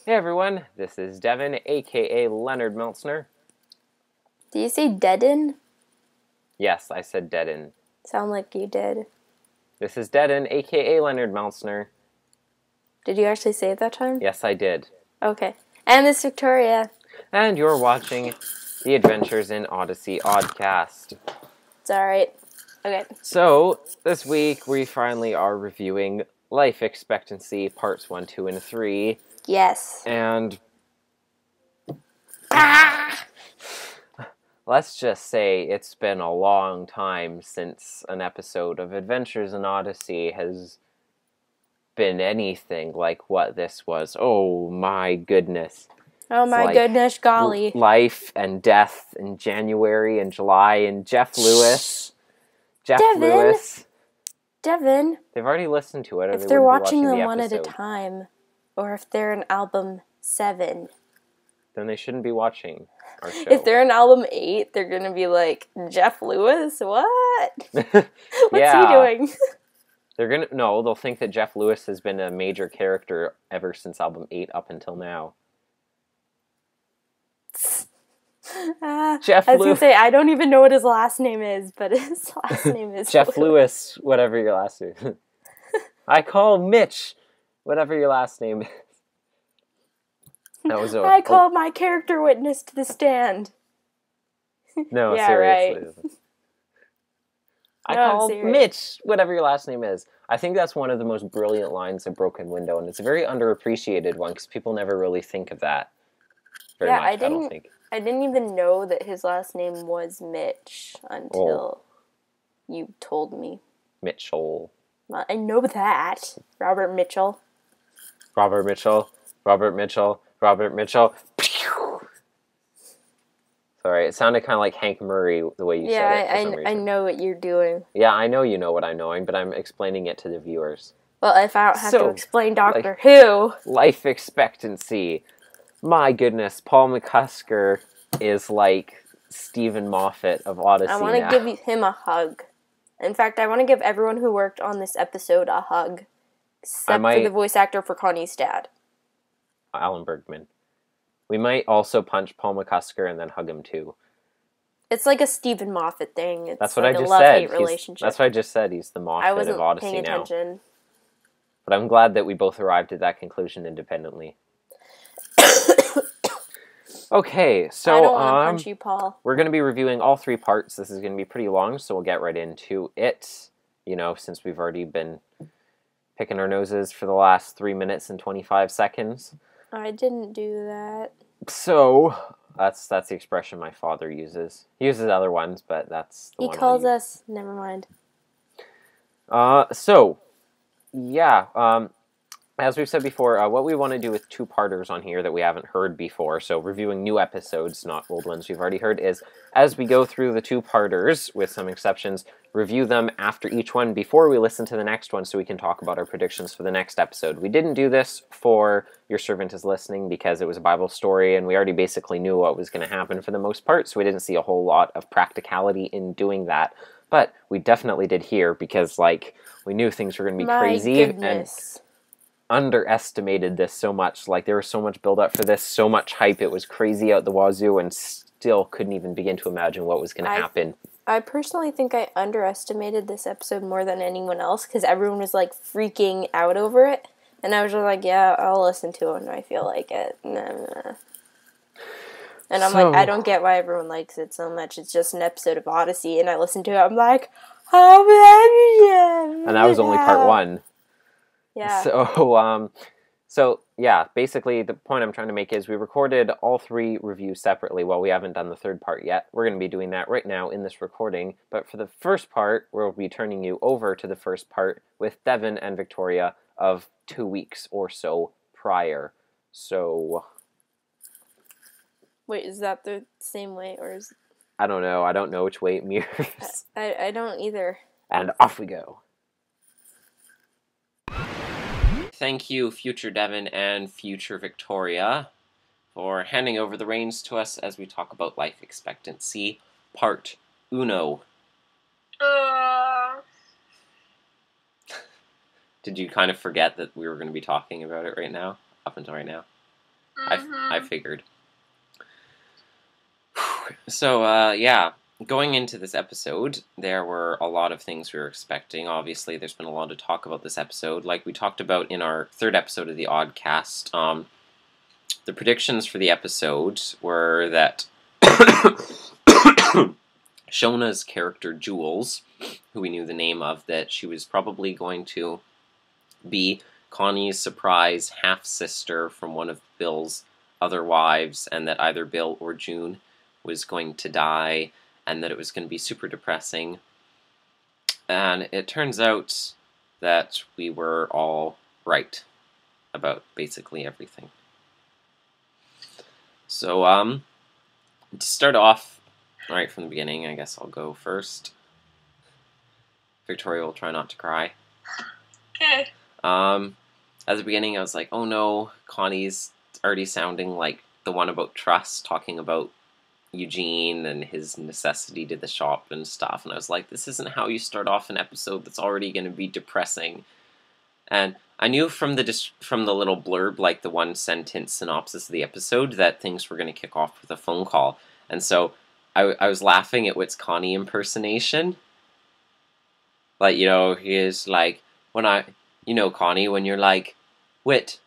Hey everyone, this is Devin, aka Leonard Meltzner. Did you say Deaden? Yes, I said Deaden. Sound like you did. This is Deaden, aka Leonard Meltzner. Did you actually say it that time? Yes, I did. Okay. And this is Victoria. And you're watching The Adventures in Odyssey Oddcast. It's alright. Okay. So, this week we finally are reviewing Life Expectancy Parts 1, 2, and 3. Yes. And let's just say it's been a long time since an episode of Adventures in Odyssey has been anything like what this was. Oh my goodness. Oh my goodness, golly. Life and death in January and July and Jeff Lewis. Devin. They've already listened to it. If they're watching them one at a time, or if they're in album 7. Then they shouldn't be watching our show. If they're in album 8, they're gonna be like, Jeff Lewis? What? What's he doing? They'll think that Jeff Lewis has been a major character ever since album 8 up until now. Jeff Lewis. I was gonna say, I don't even know what his last name is, but his last name is Jeff Lewis, whatever your last name is. I call Mitch, whatever your last name is. I called my character witness to the stand. No, yeah, seriously. Right. I call Mitch, whatever your last name is. I think that's one of the most brilliant lines of Broken Window, and it's a very underappreciated one because people never really think of that very much, I don't think. I didn't even know that his last name was Mitch until you told me. Mitchell. Well, I know that. Robert Mitchell. Robert Mitchell. Robert Mitchell. Robert Mitchell. Sorry, it sounded kind of like Hank Murray the way you said it. Yeah, I know what you're doing. Yeah, I know you know what I'm knowing, but I'm explaining it to the viewers. Well, if I don't have to explain Doctor Who. Life Expectancy. My goodness, Paul McCusker is like Stephen Moffat of Odyssey. I want to give him a hug. In fact, I want to give everyone who worked on this episode a hug. Except for the voice actor for Connie's dad. Alan Bergman. We might also punch Paul McCusker and then hug him too. It's like a Stephen Moffat thing. It's that's what like I just a love-hate said. Relationship. That's what I just said. He's the Moffat of Odyssey paying attention. now. But I'm glad that we both arrived at that conclusion independently. Okay, so I don't want to punch you, Paul. We're going to be reviewing all 3 parts. This is going to be pretty long, so we'll get right into it. You know, since we've already been picking our noses for the last 3 minutes and 25 seconds. I didn't do that. So, that's the expression my father uses. He uses other ones, but that's the one he calls us... Never mind. As we've said before, what we want to do with 2-parters on here that we haven't heard before, so reviewing new episodes, not old ones we've already heard, is as we go through the 2-parters, with some exceptions, review them after each one before we listen to the next one so we can talk about our predictions for the next episode. We didn't do this for Your Servant is Listening because it was a Bible story and we already basically knew what was going to happen for the most part, so we didn't see a whole lot of practicality in doing that. But we definitely did here because, we knew things were going to be crazy. And underestimated this so much. There was so much build-up for this, so much hype, it was crazy out the wazoo, and still couldn't even begin to imagine what was going to happen. I personally think I underestimated this episode more than anyone else, because everyone was, freaking out over it, and I was just like, yeah, I'll listen to it when I feel like it. Nah. And I'm I don't get why everyone likes it so much. It's just an episode of Odyssey, and I listen to it, I'm like, oh, and that was only part 1. Yeah. So basically the point I'm trying to make is we recorded all 3 reviews separately. Well, we haven't done the 3rd part yet. We're going to be doing that right now in this recording. But for the first part, we'll be turning you over to the first part with Devin and Victoria of 2 weeks or so prior. So... Wait, is that the same way, or is... I don't know. I don't know which way it mirrors. I don't either. And off we go. Thank you, future Devin and future Victoria, for handing over the reins to us as we talk about Life Expectancy, Part Uno. Did you kind of forget that we were going to be talking about it right now? Up until right now? I figured. So, yeah. Going into this episode, there were a lot of things we were expecting. Obviously, there's been a lot of talk about this episode. Like we talked about in our third episode of the Oddcast, the predictions for the episode were that Shona's character, Jules, who we knew the name of, that she was probably going to be Connie's surprise half-sister from one of Bill's other wives, and that either Bill or June was going to die, and that it was going to be super depressing. And it turns out that we were all right about basically everything. So, to start off right from the beginning, I guess I'll go first. Victoria will try not to cry. Okay. At the beginning, I was like, oh no, Connie's already sounding like the one about trust, talking about Eugene and his necessity to the shop and stuff. And I was like, this isn't how you start off an episode that's already going to be depressing. And I knew from the little blurb, like the one sentence synopsis of the episode, that things were going to kick off with a phone call. And so I was laughing at Whit's Connie impersonation. Like, you know, he is like, Connie, when you're like, Whit,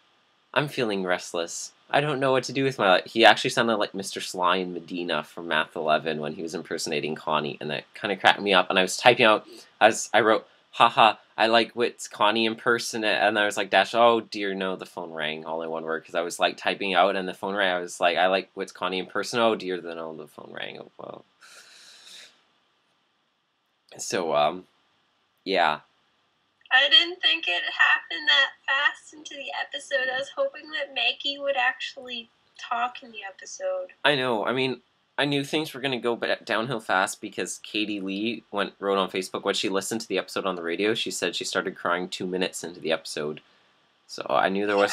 I'm feeling restless. I don't know what to do with my life. He actually sounded like Mr. Sly in Medina from Math 11 when he was impersonating Connie, and that kind of cracked me up. And I was typing out, I wrote, haha, I like Whit's Connie impersonate, and I was like, oh dear, no, the phone rang, all in one word, because I was like typing out, and the phone rang. I was like, I like Whit's Connie impersonate, oh dear, no, the phone rang, oh well. So, yeah. I didn't think it happened that fast into the episode. I was hoping that Maggie would actually talk in the episode. I know. I mean, I knew things were going to go downhill fast because Katie Lee wrote on Facebook when she listened to the episode on the radio. She said she started crying 2 minutes into the episode. So I knew there was...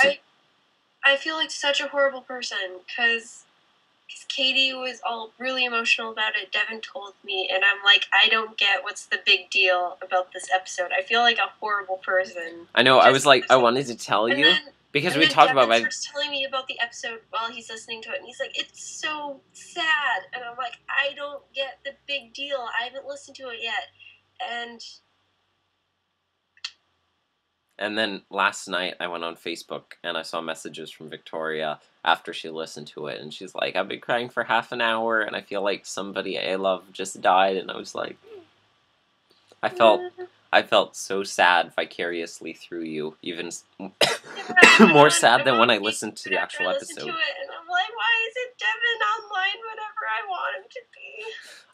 I feel like such a horrible person because Katie was all really emotional about it. Devin told me, and I'm like, I don't get what's the big deal about this episode. I feel like a horrible person. I know. I was like, I wanted to tell you because we talked about. Devin starts telling me about the episode while he's listening to it, and he's like, "It's so sad," and I'm like, I don't get the big deal. I haven't listened to it yet, And then last night I went on Facebook and I saw messages from Victoria after she listened to it, and she's like, I've been crying for half an hour and I feel like somebody I love just died, and I was like, I felt so sad vicariously through you, even more sad than when I listened to the actual episode. And I'm like, why isn't Devin online whenever I want him to be?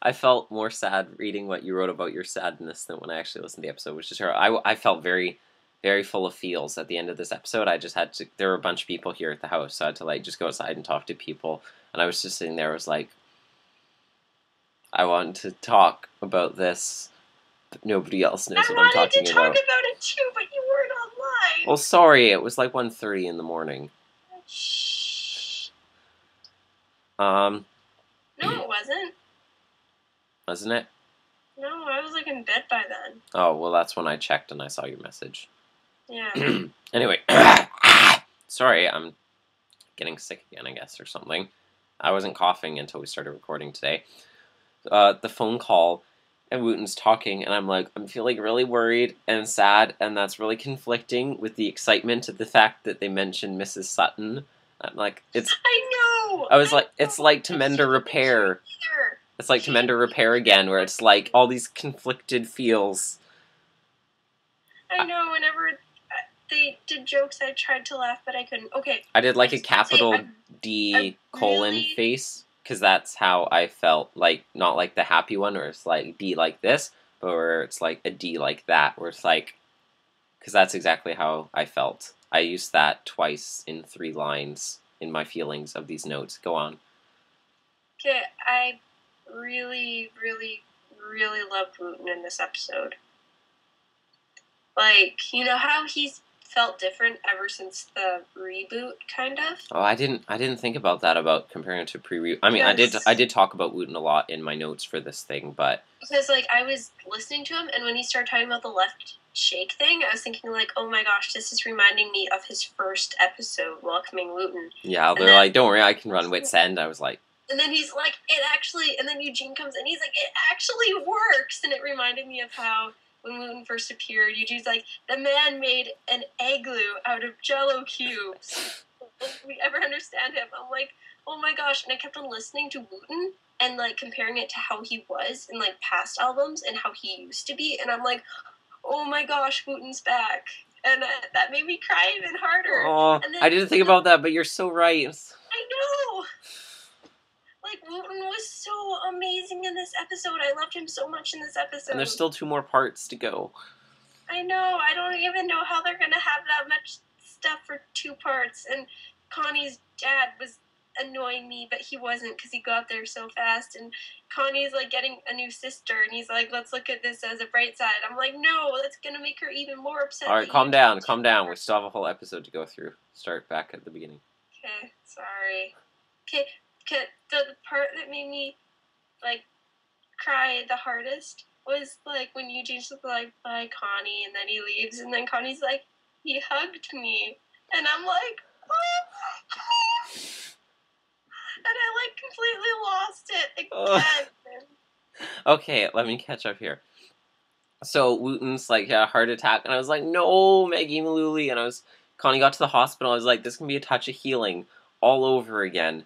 I felt more sad reading what you wrote about your sadness than when I actually listened to the episode, which is her. I felt very, very full of feels at the end of this episode. I just had to, there were a bunch of people here at the house, so I had to like just go outside and talk to people, and I was just sitting there, I was like, I want to talk about this, but nobody else knows what I'm talking about. I wanted to talk about it too, but you weren't online. Well, sorry, it was like 1:30 in the morning. Shh. No, it wasn't. Wasn't it? No, I was like in bed by then. Oh, well, that's when I checked and I saw your message. Yeah. Anyway, sorry, I'm getting sick again, I guess, or something. I wasn't coughing until we started recording today. The phone call, and Wooten's talking, and I'm like, I'm feeling really worried and sad, and that's really conflicting with the excitement of the fact that they mentioned Mrs. Sutton. I'm like, it's... I know! I was like, it's like To Mend or Repair. It's like To Mend or Repair again, where it's like all these conflicted feels. I know, whenever they did jokes, I tried to laugh, but I couldn't. Okay. I did like a capital D colon face, because that's how I felt. Like, not like the happy one, where it's like D like this, but where it's like a D like that, where it's like, because that's exactly how I felt. I used that twice in 3 lines in my feelings of these notes. Go on. Okay, I really, really, really loved Wooten in this episode. Like, you know how he's felt different ever since the reboot, kind of? Oh, I didn't think about that, about comparing it to pre-reboot. I mean, yes. I did talk about Wooten a lot in my notes for this thing, but... Because, like, I was listening to him, and when he started talking about the left shake thing, I was thinking, like, oh my gosh, this is reminding me of his first episode, Welcoming Wooten. Yeah, they're like, don't worry, I can run Whit's End. I was like... And then he's like, it actually... And then Eugene comes in, he's like, it actually works! And it reminded me of how, when Wooten first appeared, Eugene's like, the man made an igloo out of Jell-O cubes. Will we ever understand him? I'm like, oh my gosh. And I kept on listening to Wooten and, like, comparing it to how he was in, like, past albums and how he used to be. And I'm like... oh my gosh, Wooten's back. And that made me cry even harder. Oh, I didn't think about that, but you're so right. I know! Like, Wooten was so amazing in this episode. I loved him so much in this episode. And there's still 2 more parts to go. I know. I don't even know how they're going to have that much stuff for 2 parts. And Connie's dad was annoying me, but he wasn't because he got there so fast. And Connie's like getting a new sister, and he's like, let's look at this as a bright side. I'm like, no, that's gonna make her even more upset. Alright, calm down. We still have a whole episode to go through. Start back at the beginning. Okay, sorry. Okay, the part that made me, like, cry the hardest was, like, when Eugene's like, bye, Connie, and then he leaves, and then Connie's like, he hugged me. And I'm like, what? And I, like, completely lost it again. Okay, let me catch up here. So, Wooten's, like, had a heart attack, and I was like, no, Maggie Malooly, and Connie got to the hospital, I was like, this can be a touch of healing all over again.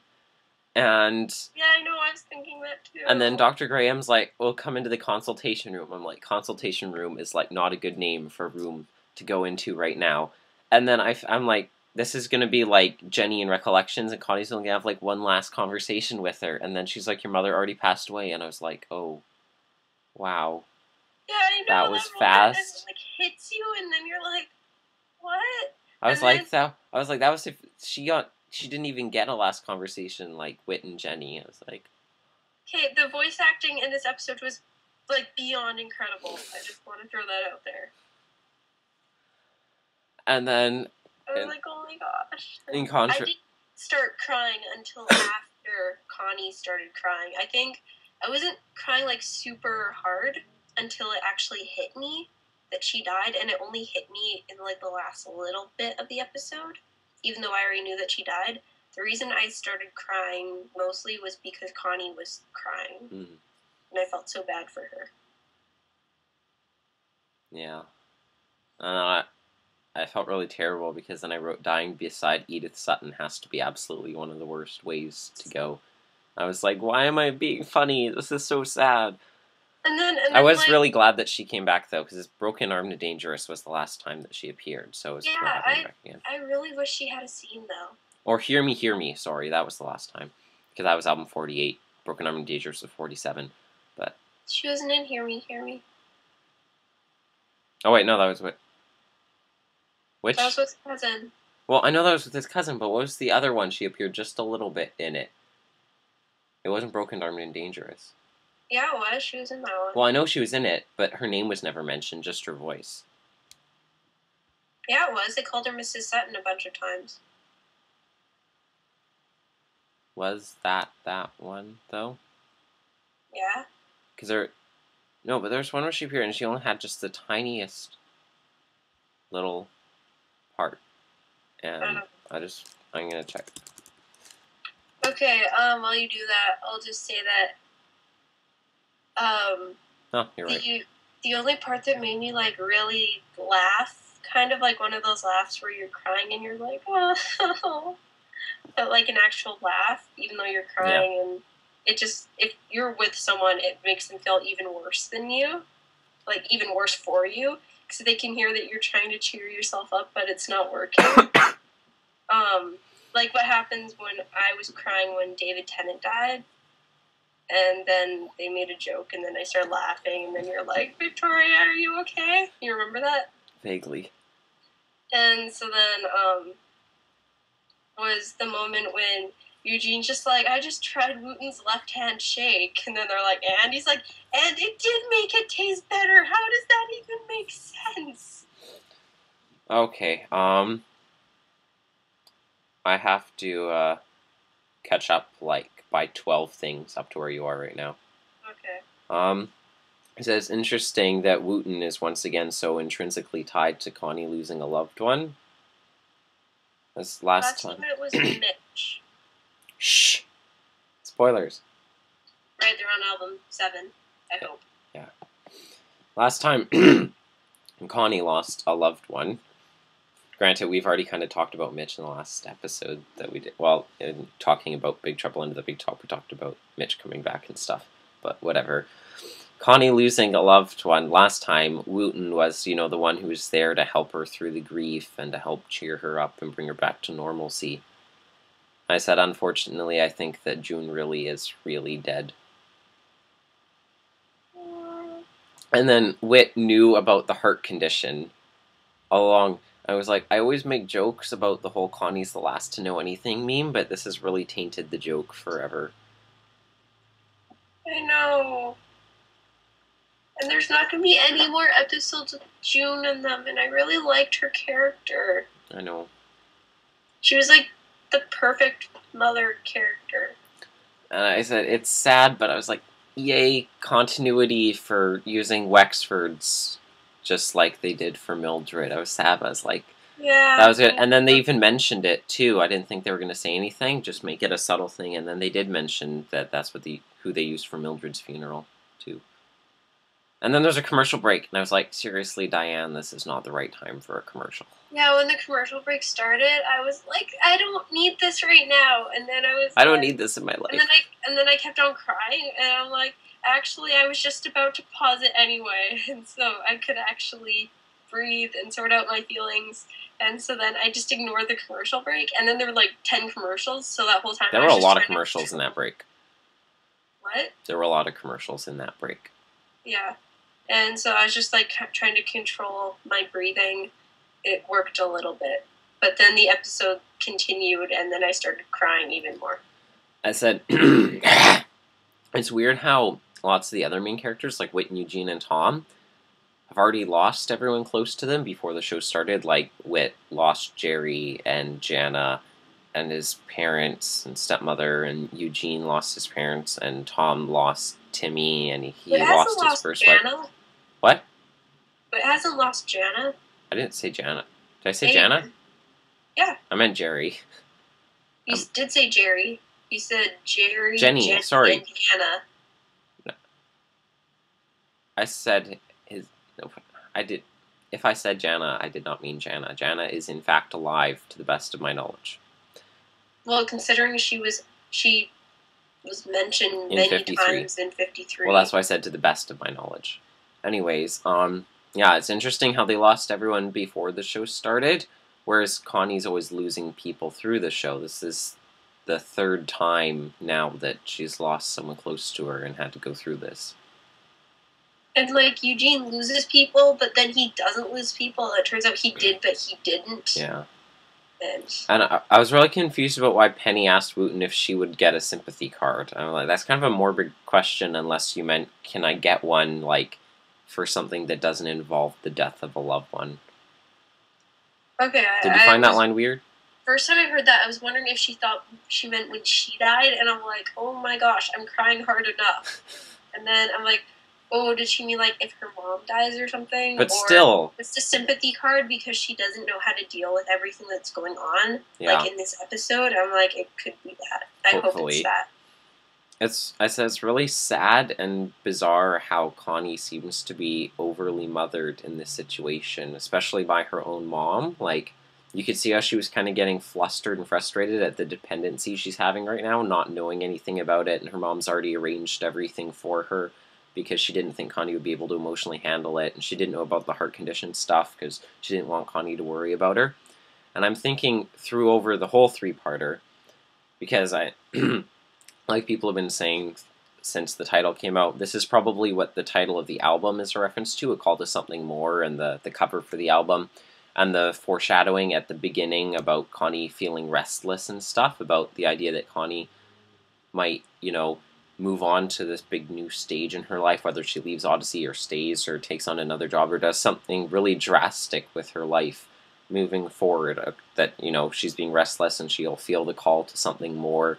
And... yeah, I know, I was thinking that too. And then Dr. Graham's like, we'll come into the consultation room. I'm like, consultation room is, like, not a good name for a room to go into right now. And then I'm like, this is going to be like Jenny in Recollections, and Connie's going to have like one last conversation with her. And then she's like, your mother already passed away. And I was like, oh, wow. Yeah, I know. That was fast. It, like, hits you, and then you're like, what? I was like, that was if she didn't even get a last conversation like Whit and Jenny. I was like, okay, the voice acting in this episode was like beyond incredible. I just want to throw that out there. And then I was like, oh my gosh. I didn't start crying until after Connie started crying. I think I wasn't crying like super hard until it actually hit me that she died, and it only hit me in like the last little bit of the episode, even though I already knew that she died. The reason I started crying mostly was because Connie was crying, and I felt so bad for her. Yeah. I felt really terrible because then I wrote dying beside Edith Sutton has to be absolutely one of the worst ways to go. I was like, why am I being funny? This is so sad. And then I was like, really glad that she came back, though, because Broken Armed and Dangerous was the last time that she appeared, so it was yeah, I really wish she had a scene, though. Or Hear Me, sorry, that was the last time, because that was album 48. Broken Armed and Dangerous was 47, but... she wasn't in Hear Me. Oh, wait, no, that was what... which? That was with his cousin. Well, I know that was with his cousin, but what was the other one? She appeared just a little bit in it. It wasn't Broken Armed and Dangerous. Yeah, it was. She was in that one. Well, I know she was in it, but her name was never mentioned, just her voice. Yeah, it was. They called her Mrs. Sutton a bunch of times. Was that one, though? Yeah. Because no, but there's one where she appeared and she only had just the tiniest little part. And I'm gonna check. Okay, while you do that, I'll just say that, oh, you're right. The only part that made me, like, really laugh, kind of like one of those laughs where you're crying and you're like, oh, but like an actual laugh, even though you're crying, and it just, if you're with someone, it makes them feel even worse than you, like, even worse for you, because they can hear that you're trying to cheer yourself up, but it's not working. Like what happens when I was crying when David Tennant died, and then they made a joke, and then I started laughing, and then you're like, Victoria, are you okay? You remember that? Vaguely. And so then, was the moment when Eugene's just like, I just tried Wooten's left-hand shake, and then they're like, and he's like, and it did make it taste better. How does that even make sense? Okay, I have to, catch up, like, by 12 things up to where you are right now. Okay. It says, interesting that Wooten is once again so intrinsically tied to Connie losing a loved one. As last time it was Mitch. Shh! Spoilers. Right, they're on album 7, I hope. Yeah. Last time Connie lost a loved one. Granted, we've already kind of talked about Mitch in the last episode that we did. Well, in talking about Big Trouble in the Big Top, we talked about Mitch coming back and stuff. But whatever. Connie losing a loved one. Last time, Wooten was, the one who was there to help her through the grief and to help cheer her up and bring her back to normalcy. I said, unfortunately, I think that June really is really dead. And then Whit knew about the heart condition all along. I was like, I always make jokes about the whole Connie's the last to know anything meme, but this has really tainted the joke forever. I know. And there's not going to be any more episodes with June in them, and I really liked her character. I know. She was like the perfect mother character. And I said, it's sad, but I was like, yay, continuity for using Wexfords just like they did for Mildred. I was sad. I was like, yeah, that was good. And then they even mentioned it too. I didn't think they were going to say anything, just make it a subtle thing. And then they did mention that that's what who they used for Mildred's funeral too. And then there's a commercial break, and I was like, seriously, Diane, this is not the right time for a commercial. Yeah, when the commercial break started, I was like, I don't need this right now. And then I don't need this in my life. And then I kept on crying, and I'm like, actually, I was just about to pause it anyway, and so I could actually breathe and sort out my feelings. And so then I just ignored the commercial break, and then there were like 10 commercials, so that whole time there were a lot of commercials in that break. What? There were a lot of commercials in that break. Yeah. And so I was just like trying to control my breathing. It worked a little bit. But then the episode continued, and then I started crying even more. I said, it's weird how lots of the other main characters, like Whit and Eugene and Tom, have already lost everyone close to them before the show started. Like, Whit lost Jerry and Jana and his parents and stepmother, and Eugene lost his parents, and Tom lost Timmy, and he lost his first wife. What? But it hasn't lost Jana. I didn't say Jana. Did I say Jana? Yeah. I meant Jerry. You did say Jerry. You said Jerry, Jenny, sorry. And Jana. No. I said his... No, I did... If I said Jana, I did not mean Jana. Jana is in fact alive, to the best of my knowledge. Well, considering she was mentioned many times in 53. Well, that's why I said to the best of my knowledge. Anyways, yeah, it's interesting how they lost everyone before the show started, whereas Connie's always losing people through the show. This is the third time now that she's lost someone close to her and had to go through this. And, like, Eugene loses people, but then he doesn't lose people. It turns out he did, but he didn't. Yeah. And I was really confused about why Penny asked Wooten if she would get a sympathy card. I'm like, that's kind of a morbid question unless you meant, can I get one, like, for something that doesn't involve the death of a loved one. Okay. Did you find that line weird? First time I heard that, I was wondering if she thought she meant when she died, and I'm like, oh my gosh, I'm crying hard enough. And then I'm like, oh, did she mean like if her mom dies or something? But still. It's a sympathy card because she doesn't know how to deal with everything that's going on. Yeah. Like in this episode, I'm like, it could be that. I hope it's that. I said it's really sad and bizarre how Connie seems to be overly mothered in this situation, especially by her own mom. Like, you could see how she was kind of getting flustered and frustrated at the dependency she's having right now, not knowing anything about it, and her mom's already arranged everything for her because she didn't think Connie would be able to emotionally handle it, and she didn't know about the heart condition stuff because she didn't want Connie to worry about her. And I'm thinking through over the whole three-parter, because I... like people have been saying since the title came out, this is probably what the title of the album is a reference to. It called us something more, and the cover for the album, and the foreshadowing at the beginning about Connie feeling restless and stuff, about the idea that Connie might, you know, move on to this big new stage in her life, whether she leaves Odyssey or stays or takes on another job or does something really drastic with her life moving forward, that, you know, she's being restless and she'll feel the call to something more.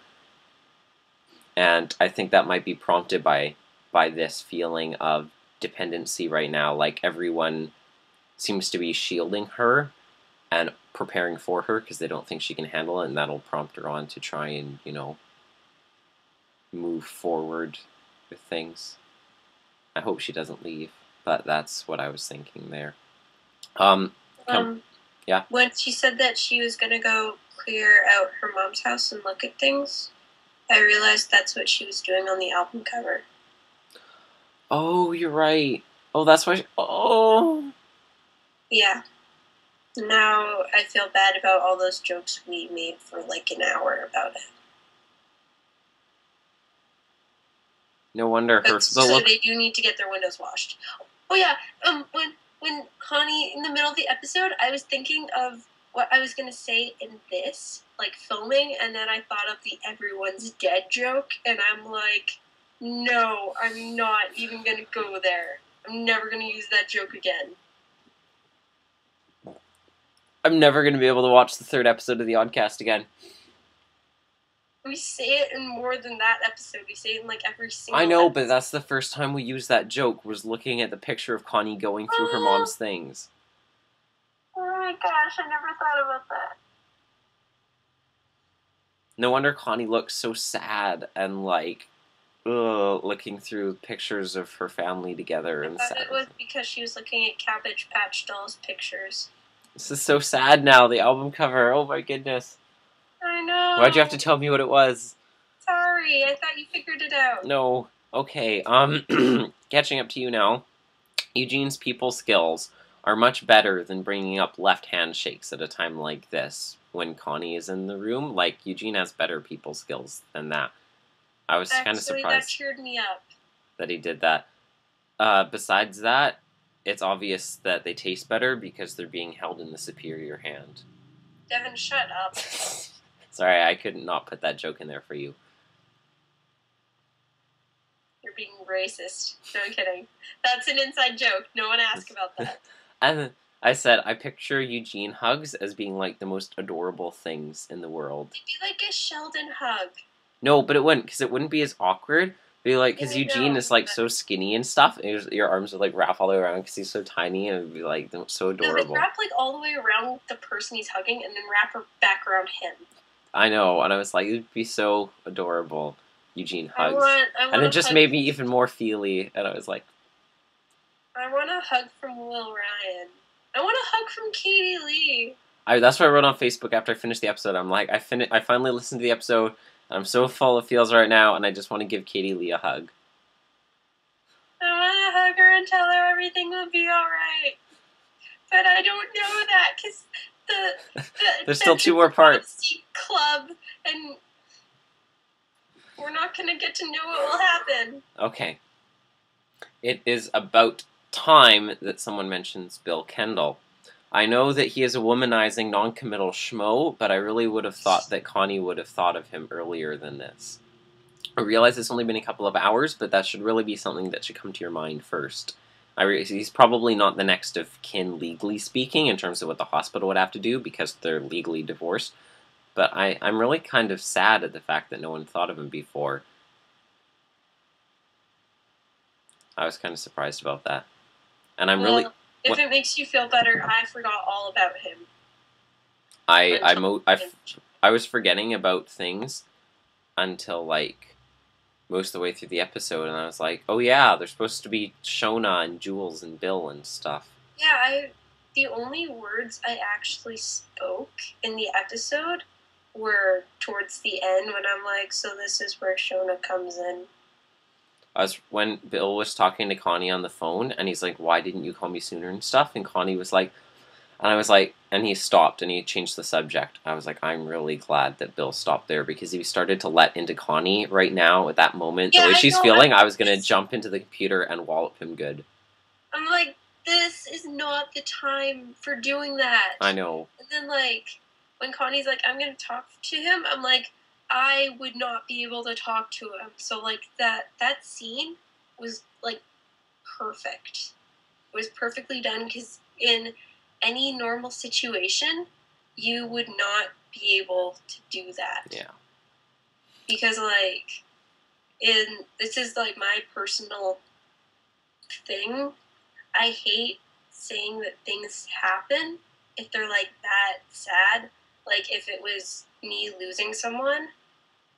And I think that might be prompted by this feeling of dependency right now. Like, everyone seems to be shielding her and preparing for her because they don't think she can handle it, and that'll prompt her on to try and, you know, move forward with things. I hope she doesn't leave, but that's what I was thinking there. Yeah. When she said that she was gonna go clear out her mom's house and look at things, I realized that's what she was doing on the album cover. Oh, you're right. Oh, that's why. Oh. Yeah. Now I feel bad about all those jokes we made for like an hour about it. No wonder her. So they do need to get their windows washed. Oh yeah. When Connie, in the middle of the episode, I was thinking of what I was gonna say in this, like filming, and then I thought of the everyone's dead joke, and I'm like, no, I'm not even gonna go there. I'm never gonna use that joke again. I'm never gonna be able to watch the 3rd episode of the Oddcast again. We say it in more than that episode. We say it in like every single I know, episode. but that's the first time we used that joke, was looking at the picture of Connie going through her mom's things. Oh my gosh, I never thought about that. No wonder Connie looks so sad and like, looking through pictures of her family together and sad. It was because she was looking at Cabbage Patch Dolls pictures. This is so sad now, the album cover. Oh my goodness. I know. Why'd you have to tell me what it was? Sorry, I thought you figured it out. No. Okay, catching up to you now. Eugene's people skills are much better than bringing up left handshakes at a time like this when Connie is in the room. Like, Eugene has better people skills than that. I was kind of surprised. That cheered me up. That he did that. Besides that, it's obvious that they taste better because they're being held in the superior hand. Devin, shut up. Sorry, I could not put that joke in there for you. You're being racist. No kidding. That's an inside joke. No one asked about that. And I said, I picture Eugene hugs as being like the most adorable things in the world. It'd be like a Sheldon hug. No, but it wouldn't, because it wouldn't be as awkward. Be like, because Eugene is like so skinny and stuff, and your arms would like wrap all the way around because he's so tiny, and it'd be like so adorable. No, but wrap like all the way around the person he's hugging, and then wrap her back around him. I know, and I was like, it'd be so adorable. Eugene hugs, I want and it just made me even more feely, and I was like, I want a hug from Will Ryan. I want a hug from Katie Lee. That's what I wrote on Facebook after I finished the episode. I'm like, I finally listened to the episode. I'm so full of feels right now, and I just want to give Katie Lee a hug. I want to hug her and tell her everything will be alright. But I don't know that, because there's still 2 more parts. Club, and we're not going to get to know what will happen. Okay. It is about time that someone mentions Bill Kendall. I know that he is a womanizing, non-committal schmo, but I really would have thought that Connie would have thought of him earlier than this. I realize it's only been a couple of hours, but that should really be something that should come to your mind first. He's probably not the next of kin, legally speaking, in terms of what the hospital would have to do, because they're legally divorced. But I'm really kind of sad at the fact that no one thought of him before. I was kind of surprised about that. And I'm really... If it makes you feel better, I forgot all about him. I was forgetting about things until, like, most of the way through the episode, and I was like, oh yeah, they're supposed to be Shona and Jules and Bill and stuff. Yeah, the only words I actually spoke in the episode were towards the end, when I'm like, so this is where Shona comes in. When Bill was talking to Connie on the phone, and he's like, why didn't you call me sooner and stuff? And Connie was like, and I was like, and he stopped and he changed the subject. I was like, I'm really glad that Bill stopped there, because he started to let into Connie right now at that moment. Yeah, the way she's feeling, I was going to jump into the computer and wallop him good. I'm like, this is not the time for doing that. I know. And then, like, when Connie's like, I'm going to talk to him, I'm like, I would not be able to talk to him. So, like, that scene was, like, perfect. It was perfectly done, because in any normal situation, you would not be able to do that. Yeah. Because, like, this is, like, my personal thing. I hate saying that things happen if they're, like, that sad. Like, if it was me losing someone,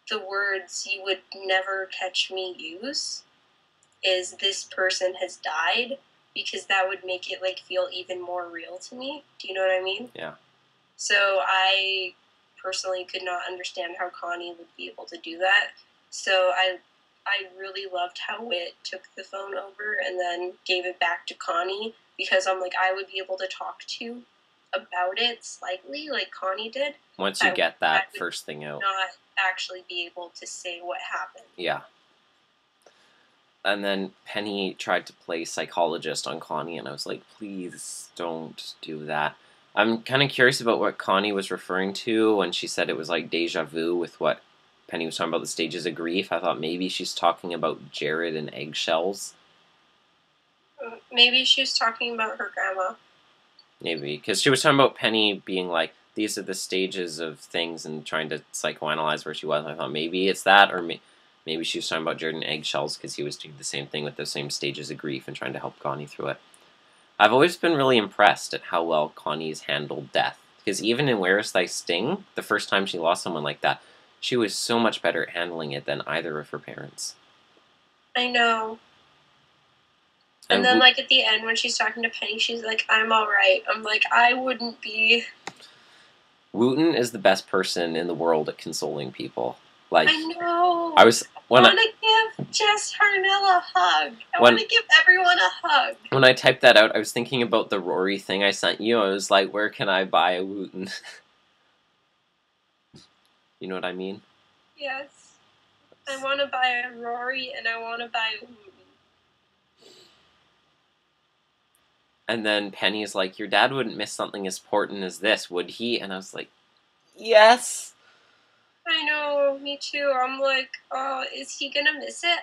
the words you would never catch me use is "this person has died," because that would make it, like, feel even more real to me. Do you know what I mean? Yeah. So I personally could not understand how Connie would be able to do that. So I really loved how Whit took the phone over and then gave it back to Connie, because I'm like, I would be able to talk to about it slightly, like Connie did. Once you get that first thing out. Not actually be able to say what happened. Yeah. And then Penny tried to play psychologist on Connie, and I was like, please don't do that. I'm kind of curious about what Connie was referring to when she said it was like deja vu with what Penny was talking about, the stages of grief. I thought maybe she's talking about Jared and eggshells. Maybe she was talking about her grandma. Maybe, because she was talking about Penny being like, these are the stages of things, and trying to psychoanalyze where she was. I thought maybe it's that, or maybe she was talking about Jared and eggshells because he was doing the same thing with the same stages of grief and trying to help Connie through it. I've always been really impressed at how well Connie's handled death, because even in Where Is Thy Sting, the first time she lost someone like that, she was so much better at handling it than either of her parents. I know. And then, like, at the end, when she's talking to Penny, she's like, I'm alright. I'm like, I wouldn't be. Wooten is the best person in the world at consoling people. Like, I know. I want to give Jess Harnell a hug. I want to give everyone a hug. When I typed that out, I was thinking about the Rory thing I sent you. I was like, where can I buy a Wooten? You know what I mean? Yes. I want to buy a Rory, and I want to buy a Wooten. And then Penny's like, your dad wouldn't miss something as important as this, would he? And I was like, yes! I know, me too. I'm like, oh, is he gonna miss it?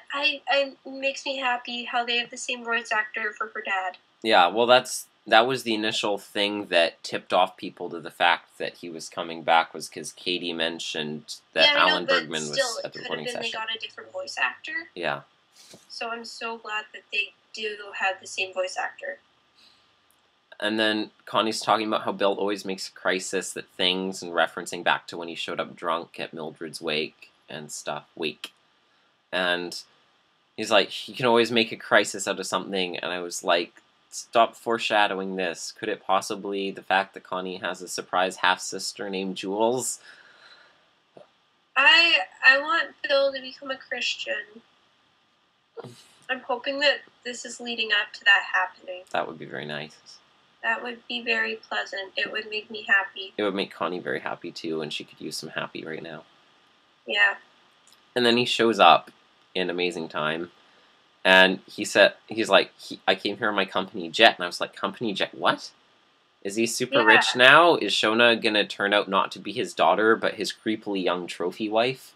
It makes me happy how they have the same voice actor for her dad. Yeah, well, that was the initial thing that tipped off people to the fact that he was coming back, was because Katie mentioned that Alan Bergman was at the recording session. They got a different voice actor. Yeah. So I'm so glad that they do have the same voice actor. And then Connie's talking about how Bill always makes a crisis at things, and referencing back to when he showed up drunk at Mildred's wake and stuff. And he's like, he can always make a crisis out of something. And I was like, stop foreshadowing this. Could it possibly the fact that Connie has a surprise half-sister named Jules? I want Bill to become a Christian. I'm hoping that this is leading up to that happening. That would be very nice. That would be very pleasant. It would make me happy. It would make Connie very happy, too, and she could use some happy right now. Yeah. And then he shows up in Amazing Time, and he's like, I came here on my company jet, and I was like, company jet, what? Is he super rich now? Is Shona gonna turn out not to be his daughter, but his creepily young trophy wife?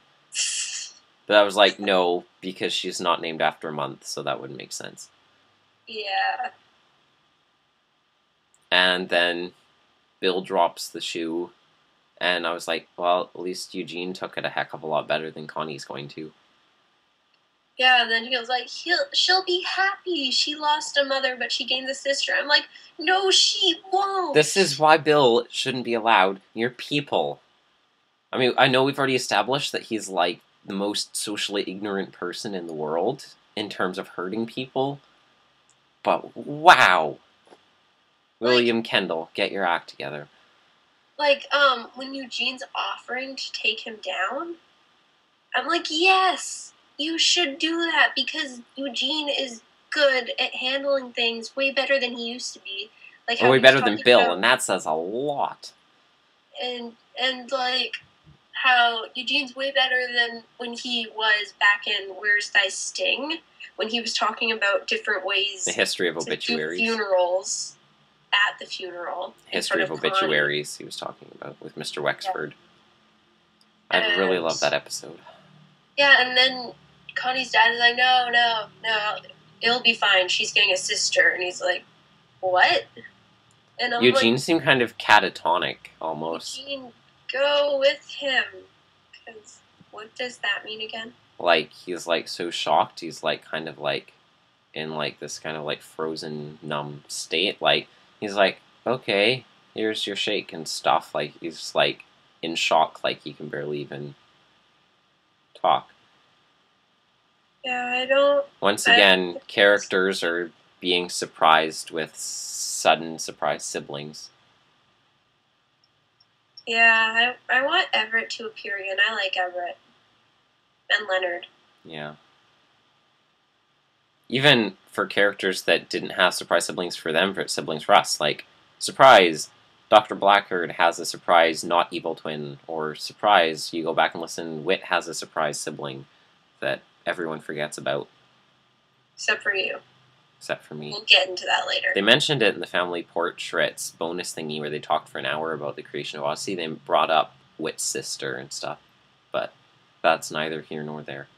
But I was like, no, because she's not named after a month, so that wouldn't make sense. Yeah. And then Bill drops the shoe, and I was like, well, at least Eugene took it a heck of a lot better than Connie's going to. Yeah, and then he was like, she'll be happy. She lost a mother, but she gained a sister. I'm like, no, she won't. This is why Bill shouldn't be allowed near people. I mean, I know we've already established that he's, like, the most socially ignorant person in the world in terms of hurting people, but wow. William Kendall, get your act together. Like, when Eugene's offering to take him down, I'm like, yes, you should do that, because Eugene is good at handling things way better than he used to be. Like, way better than Bill, and that says a lot. And like, how Eugene's way better than when he was back in Where's Thy Sting, when he was talking about different ways the history of obituaries, funerals. At the funeral. History of Obituaries, he was talking about with Mr. Wexford. Yeah. I really love that episode. Yeah, and then Connie's dad is like, no, it'll be fine. She's getting a sister. And he's like, what? And I'm Eugene seemed kind of catatonic, almost. Eugene, go with him. Because what does that mean again? Like, he's, like, so shocked. He's, like, kind of, like, in like this kind of like frozen, numb state. Like he's like, okay, here's your shake and stuff. Like he's like in shock, like he can barely even talk. Yeah, I don't. Once again, characters are being surprised with sudden surprise siblings. Yeah, I want Everett to appear again. I like Everett. And Leonard. Yeah. Even for characters that didn't have surprise siblings for them, for siblings for us, like, surprise, Dr. Blackguard has a surprise not evil twin, or surprise, you go back and listen, Whit has a surprise sibling that everyone forgets about. Except for you. Except for me. We'll get into that later. They mentioned it in the Family Portraits bonus thingy where they talked for an hour about the creation of Odyssey. They brought up Whit's sister and stuff, but that's neither here nor there.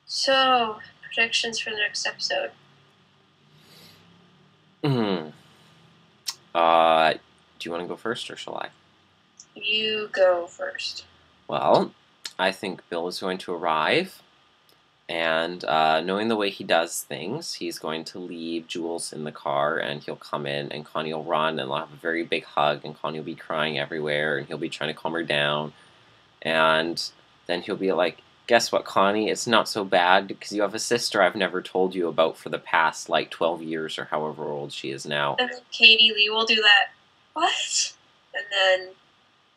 So, predictions for the next episode. Do you want to go first, or shall I? You go first. Well, I think Bill is going to arrive, and knowing the way he does things, he's going to leave Jules in the car, and he'll come in, and Connie will run, and they'll have a very big hug, and Connie will be crying everywhere, and he'll be trying to calm her down, and then he'll be like, guess what, Connie? It's not so bad because you have a sister I've never told you about for the past, like, 12 years or however old she is now. And then Katie Lee will do that. What? And then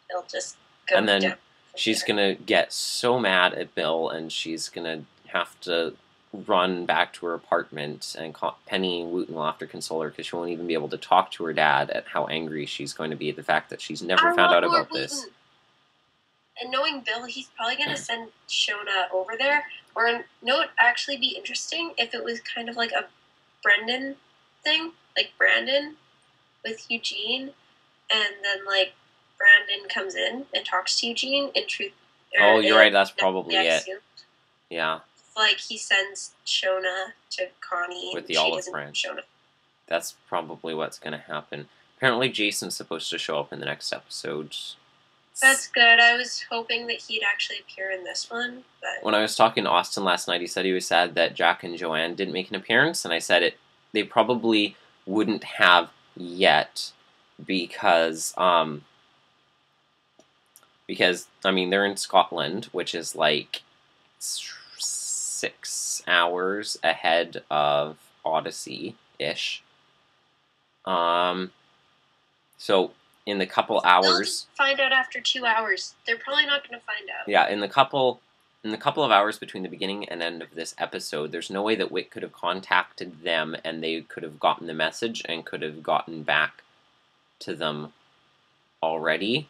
he'll just go And then down. she's going to get so mad at Bill, and she's going to have to run back to her apartment, and Penny and Wooten will have to console her because she won't even be able to talk to her dad at how angry she's going to be at the fact that she's never found out about this. And knowing Bill, he's probably going to send Shona over there. Or, no, it would actually be interesting if it was kind of like a Brendan thing, like Brandon with Eugene, and then, like, Brandon comes in and talks to Eugene in truth. Oh, you're right, that's probably it. Yeah. Like, he sends Shona to Connie with the olive branch. Shona. That's probably what's going to happen. Apparently Jason's supposed to show up in the next episode. That's good. I was hoping that he'd actually appear in this one. But when I was talking to Austin last night, he said he was sad that Jack and Joanne didn't make an appearance, and I said they probably wouldn't have yet because I mean, they're in Scotland, which is like 6 hours ahead of Odyssey-ish. So in the couple hours, they'll find out after 2 hours. They're probably not going to find out. Yeah, in the couple of hours between the beginning and end of this episode, there's no way that Whit could have contacted them and they could have gotten the message and could have gotten back to them already.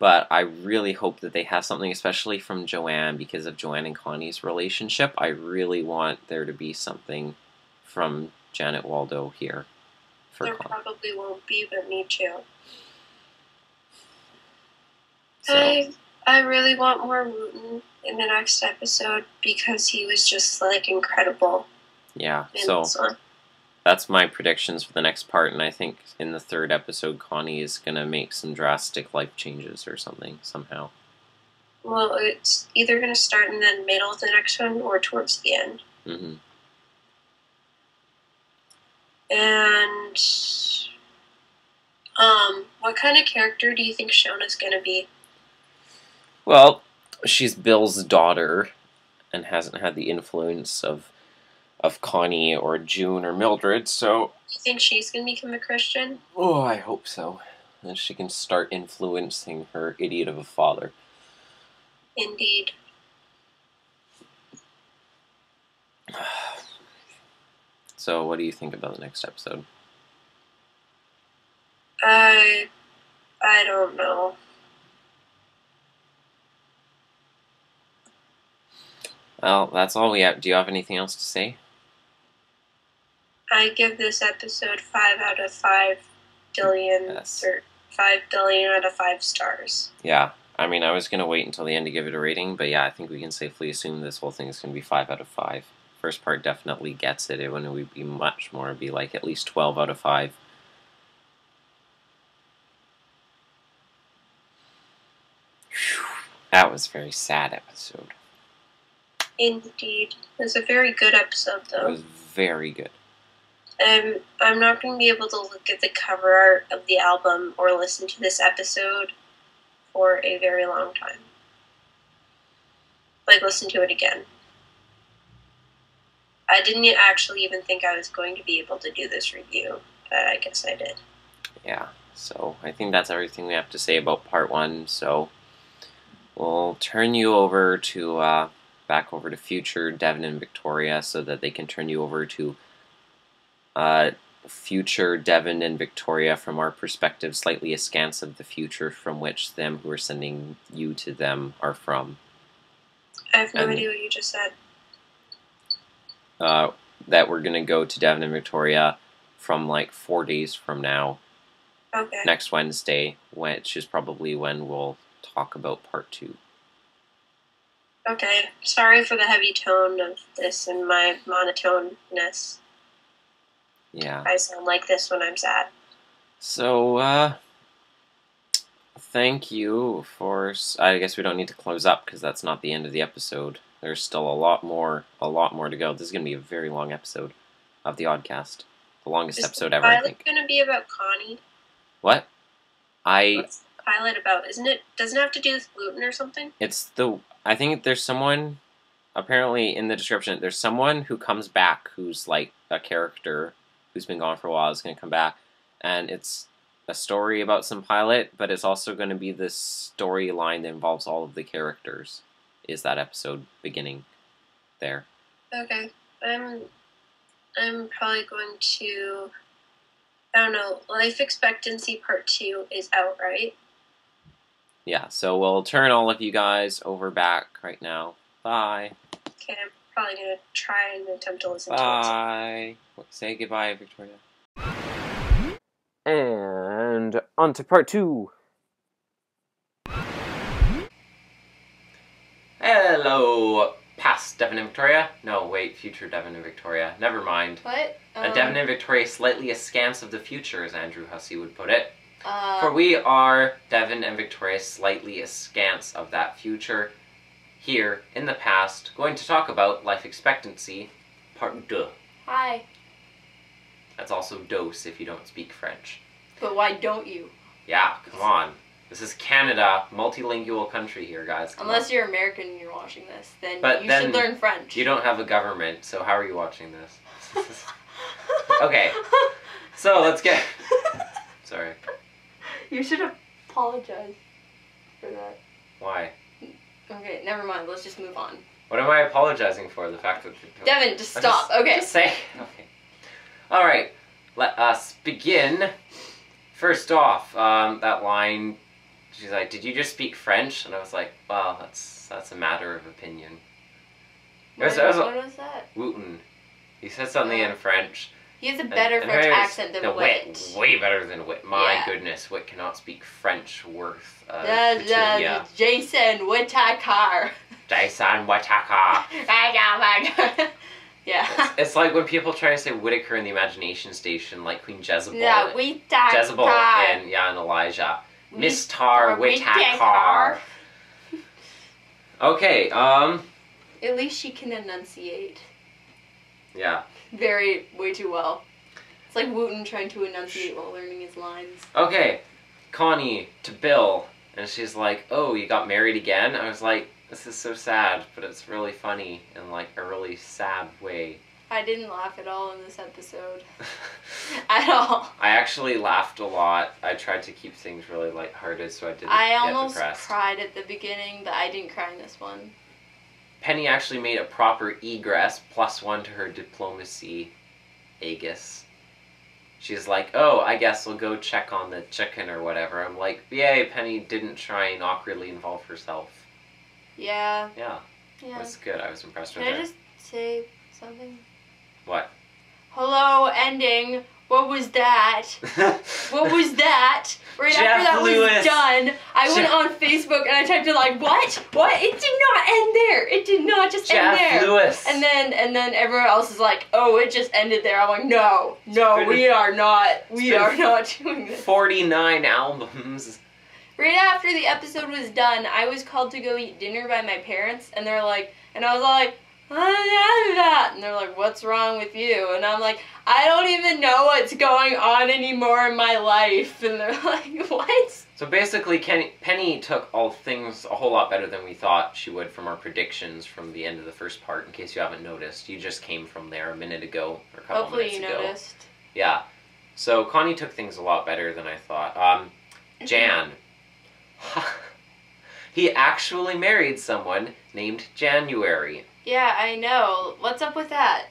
But I really hope that they have something, especially from Joanne, because of Joanne and Connie's relationship. I really want there to be something from Janet Waldo here. There probably won't be, but me too. So. I really want more Wooten in the next episode because he was just, like, incredible. Yeah, so that's my predictions for the next part, and I think in the third episode, Connie is going to make some drastic life changes or something, somehow. Well, it's either going to start in the middle of the next one or towards the end. Mm-hmm. And, what kind of character do you think Shona's going to be? Well, she's Bill's daughter and hasn't had the influence of Connie or June or Mildred, so... Do you think she's going to become a Christian? Oh, I hope so. And she can start influencing her idiot of a father. Indeed. So, what do you think about the next episode? I don't know. Well, that's all we have. Do you have anything else to say? I give this episode 5 out of 5 billion, Yes. or 5 billion out of 5 stars. Yeah. I mean, I was going to wait until the end to give it a rating, but yeah, I think we can safely assume this whole thing is going to be 5 out of 5. First part definitely gets it. It wouldn't be much more. It'd be like at least 12 out of 5. Whew. That was a very sad episode. Indeed. It was a very good episode, though. It was very good. I'm not going to be able to look at the cover art of the album or listen to this episode for a very long time. Like, listen to it again. I didn't actually even think I was going to be able to do this review, but I guess I did. Yeah, so I think that's everything we have to say about part 1, so we'll turn you over to, back over to future Devin and Victoria so that they can turn you over to future Devin and Victoria from our perspective, slightly askance of the future from which them who are sending you to them are from. I have no idea what you just said. That we're going to go to Devin and Victoria from like 4 days from now. Okay. Next Wednesday, which is probably when we'll talk about part 2. Okay. Sorry for the heavy tone of this and my monotoneness. Yeah. I sound like this when I'm sad. So, thank you for... I guess we don't need to close up because that's not the end of the episode. There's still a lot more to go. This is going to be a very long episode of the Oddcast. The longest episode ever, I think. Is the pilot going to be about Connie? What? What's the pilot about? Doesn't it have to do with gluten or something? I think there's someone... Apparently, in the description, there's someone who comes back who's like a character who's been gone for a while is going to come back. And it's a story about some pilot, but it's also going to be this storyline that involves all of the characters. Is that episode beginning there? Okay. I'm probably going to... I don't know. Life Expectancy Part 2 is out, right? Yeah, so we'll turn all of you guys over back right now. Bye. Okay, I'm probably going to try and attempt to listen to it. Bye. Say goodbye, Victoria. And on to part 2. Hello, past Devin and Victoria. No, wait, future Devin and Victoria. Never mind. What? A Devin and Victoria slightly askance of the future, as Andrew Hussey would put it. For we are Devin and Victoria slightly askance of that future. Here, in the past, going to talk about life expectancy, part 2. Hi. That's also dose if you don't speak French. But why don't you? Yeah, come on. This is Canada, multilingual country here, guys. Unless you're American and you're watching this, then you then should learn French. You don't have a government, so how are you watching this? Okay, so let's get... Sorry. You should apologize for that. Why? Okay, never mind. Let's just move on. What am I apologizing for? The fact that... Devin, just stop. Okay. Just say... Okay. Alright, let us begin. First off, that line... She's like, did you just speak French? And I was like, well, that's a matter of opinion. What was that? Wooten. He said something in French. He has a better French accent than Whit. Way better than Whit. My goodness, Whit cannot speak French worth Jason Whittaker. Jason Whittaker. Yeah. It's like when people try to say Whittaker in the Imagination Station, like Queen Jezebel. Yeah, Whittaker. Jezebel and Elijah. Mr. Whittaker. Okay, At least she can enunciate. Yeah. Way too well. It's like Wooten trying to enunciate while learning his lines. Okay, Connie to Bill, and she's like, oh, you got married again? I was like, this is so sad, but it's really funny in like a really sad way. I didn't laugh at all in this episode. At all. I actually laughed a lot. I tried to keep things really lighthearted so I didn't I get almost depressed. cried at the beginning, but I didn't cry in this one. Penny actually made a proper egress, +1 to her diplomacy aegis. She's like, oh, I guess we'll go check on the chicken or whatever. I'm like, yay, Penny didn't try and awkwardly involve herself. Yeah. Yeah. That's good. I was impressed with her. Can I just say something? What? Hello, ending. What was that? What was that? Right Jeff after that Lewis. was done, I went on Facebook and I typed in like, what? What? It did not end there. It did not just end there. Jeff Lewis. And then everyone else is like, oh, it just ended there. I'm like, no, we are not doing this. 49 albums. right after the episode was done, I was called to go eat dinner by my parents, and they're like, and I was like, and they're like, what's wrong with you? And I'm like, I don't even know what's going on anymore in my life. And they're like, what? So basically, Penny took all things a whole lot better than we thought she would from our predictions from the end of the first part, in case you haven't noticed. You just came from there a minute ago, or a couple minutes ago. Hopefully you noticed. Yeah. So Connie took things a lot better than I thought. Jan. He actually married someone named January. Yeah, I know. What's up with that?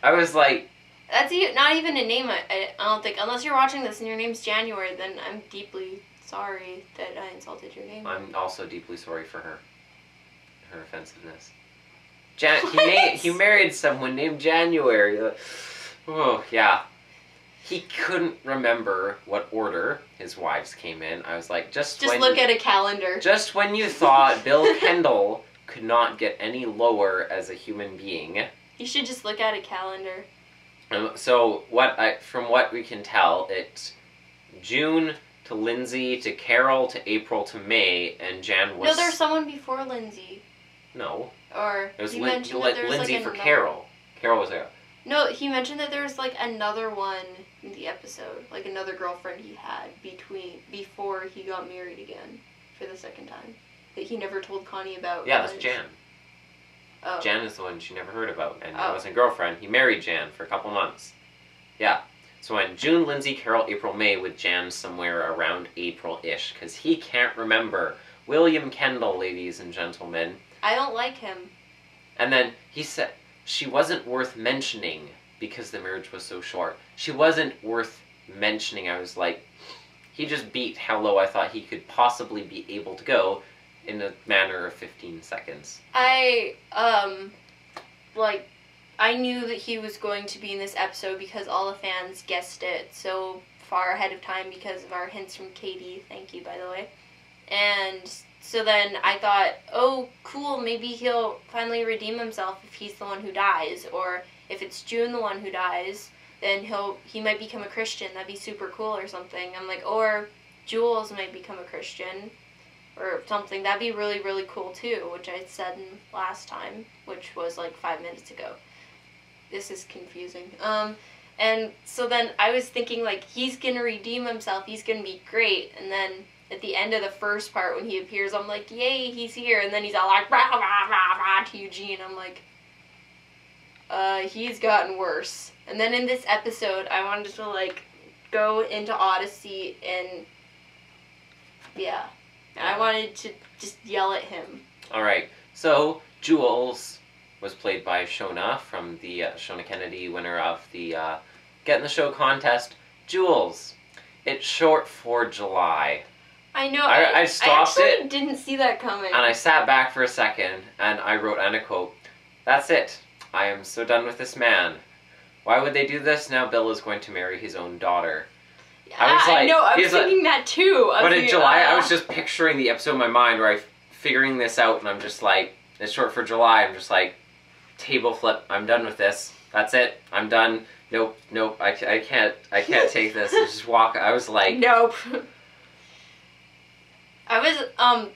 I was like... That's not even a name, I don't think. Unless you're watching this and your name's January, then I'm deeply sorry that I insulted your name. I'm also deeply sorry for her offensiveness. He married someone named January. Oh, yeah. He couldn't remember what order his wives came in. I was like, just look at a calendar. Just when you thought Bill Kendall could not get any lower as a human being. You should just look at a calendar. So from what we can tell, it's June to Lindsay to Carol to April to May, and Jan was... No, there's someone before Lindsay. No. Or it was he mentioned that there was Lindsay like for another... Carol. Carol was there. No, he mentioned that there was like another one in the episode, like another girlfriend he had before he got married again for the second time that he never told Connie about. Yeah, that's Jan. Oh. Jan is the one she never heard about, and it wasn't girlfriend. He married Jan for a couple months. Yeah. So in June, Lindsay, Carol, April, May, with Jan somewhere around April-ish, because he can't remember. William Kendall, ladies and gentlemen. I don't like him. And then he said she wasn't worth mentioning because the marriage was so short. She wasn't worth mentioning. I was like, he just beat how low I thought he could possibly be able to go in a matter of 15 seconds. I knew that he was going to be in this episode because all the fans guessed it so far ahead of time because of our hints from Katie. Thank you, by the way. And so then I thought, oh, cool, maybe he'll finally redeem himself if he's the one who dies. Or if it's June the one who dies, then he might become a Christian. That'd be super cool or something. I'm like, or Jules might become a Christian or something. That'd be really, really cool too, which I said last time, which was like 5 minutes ago. This is confusing. And so then I was thinking, like, he's gonna redeem himself, he's gonna be great, and then at the end of the first part when he appears, I'm like, yay, he's here, and then he's all like, rah, rah, rah, rah, to Eugene. I'm like, he's gotten worse. And then in this episode, I wanted to, like, go into Odyssey and, yeah, I wanted to just yell at him. Alright, so Jules was played by Shona from the Shona Kennedy, winner of the Get in the Show contest. Jules. It's short for July. I know. I stopped it. I didn't see that coming. And I sat back for a second, and I wrote on a quote, "That's it. I am so done with this man. Why would they do this? Now Bill is going to marry his own daughter." I was like, I know, I was thinking that too. But in July, I was just picturing the episode in my mind where I'm figuring this out, and I'm just like, it's short for July. I'm just like, table flip. I'm done with this. That's it. I'm done. Nope. I can't take this. I just walk. I was like, nope. I was,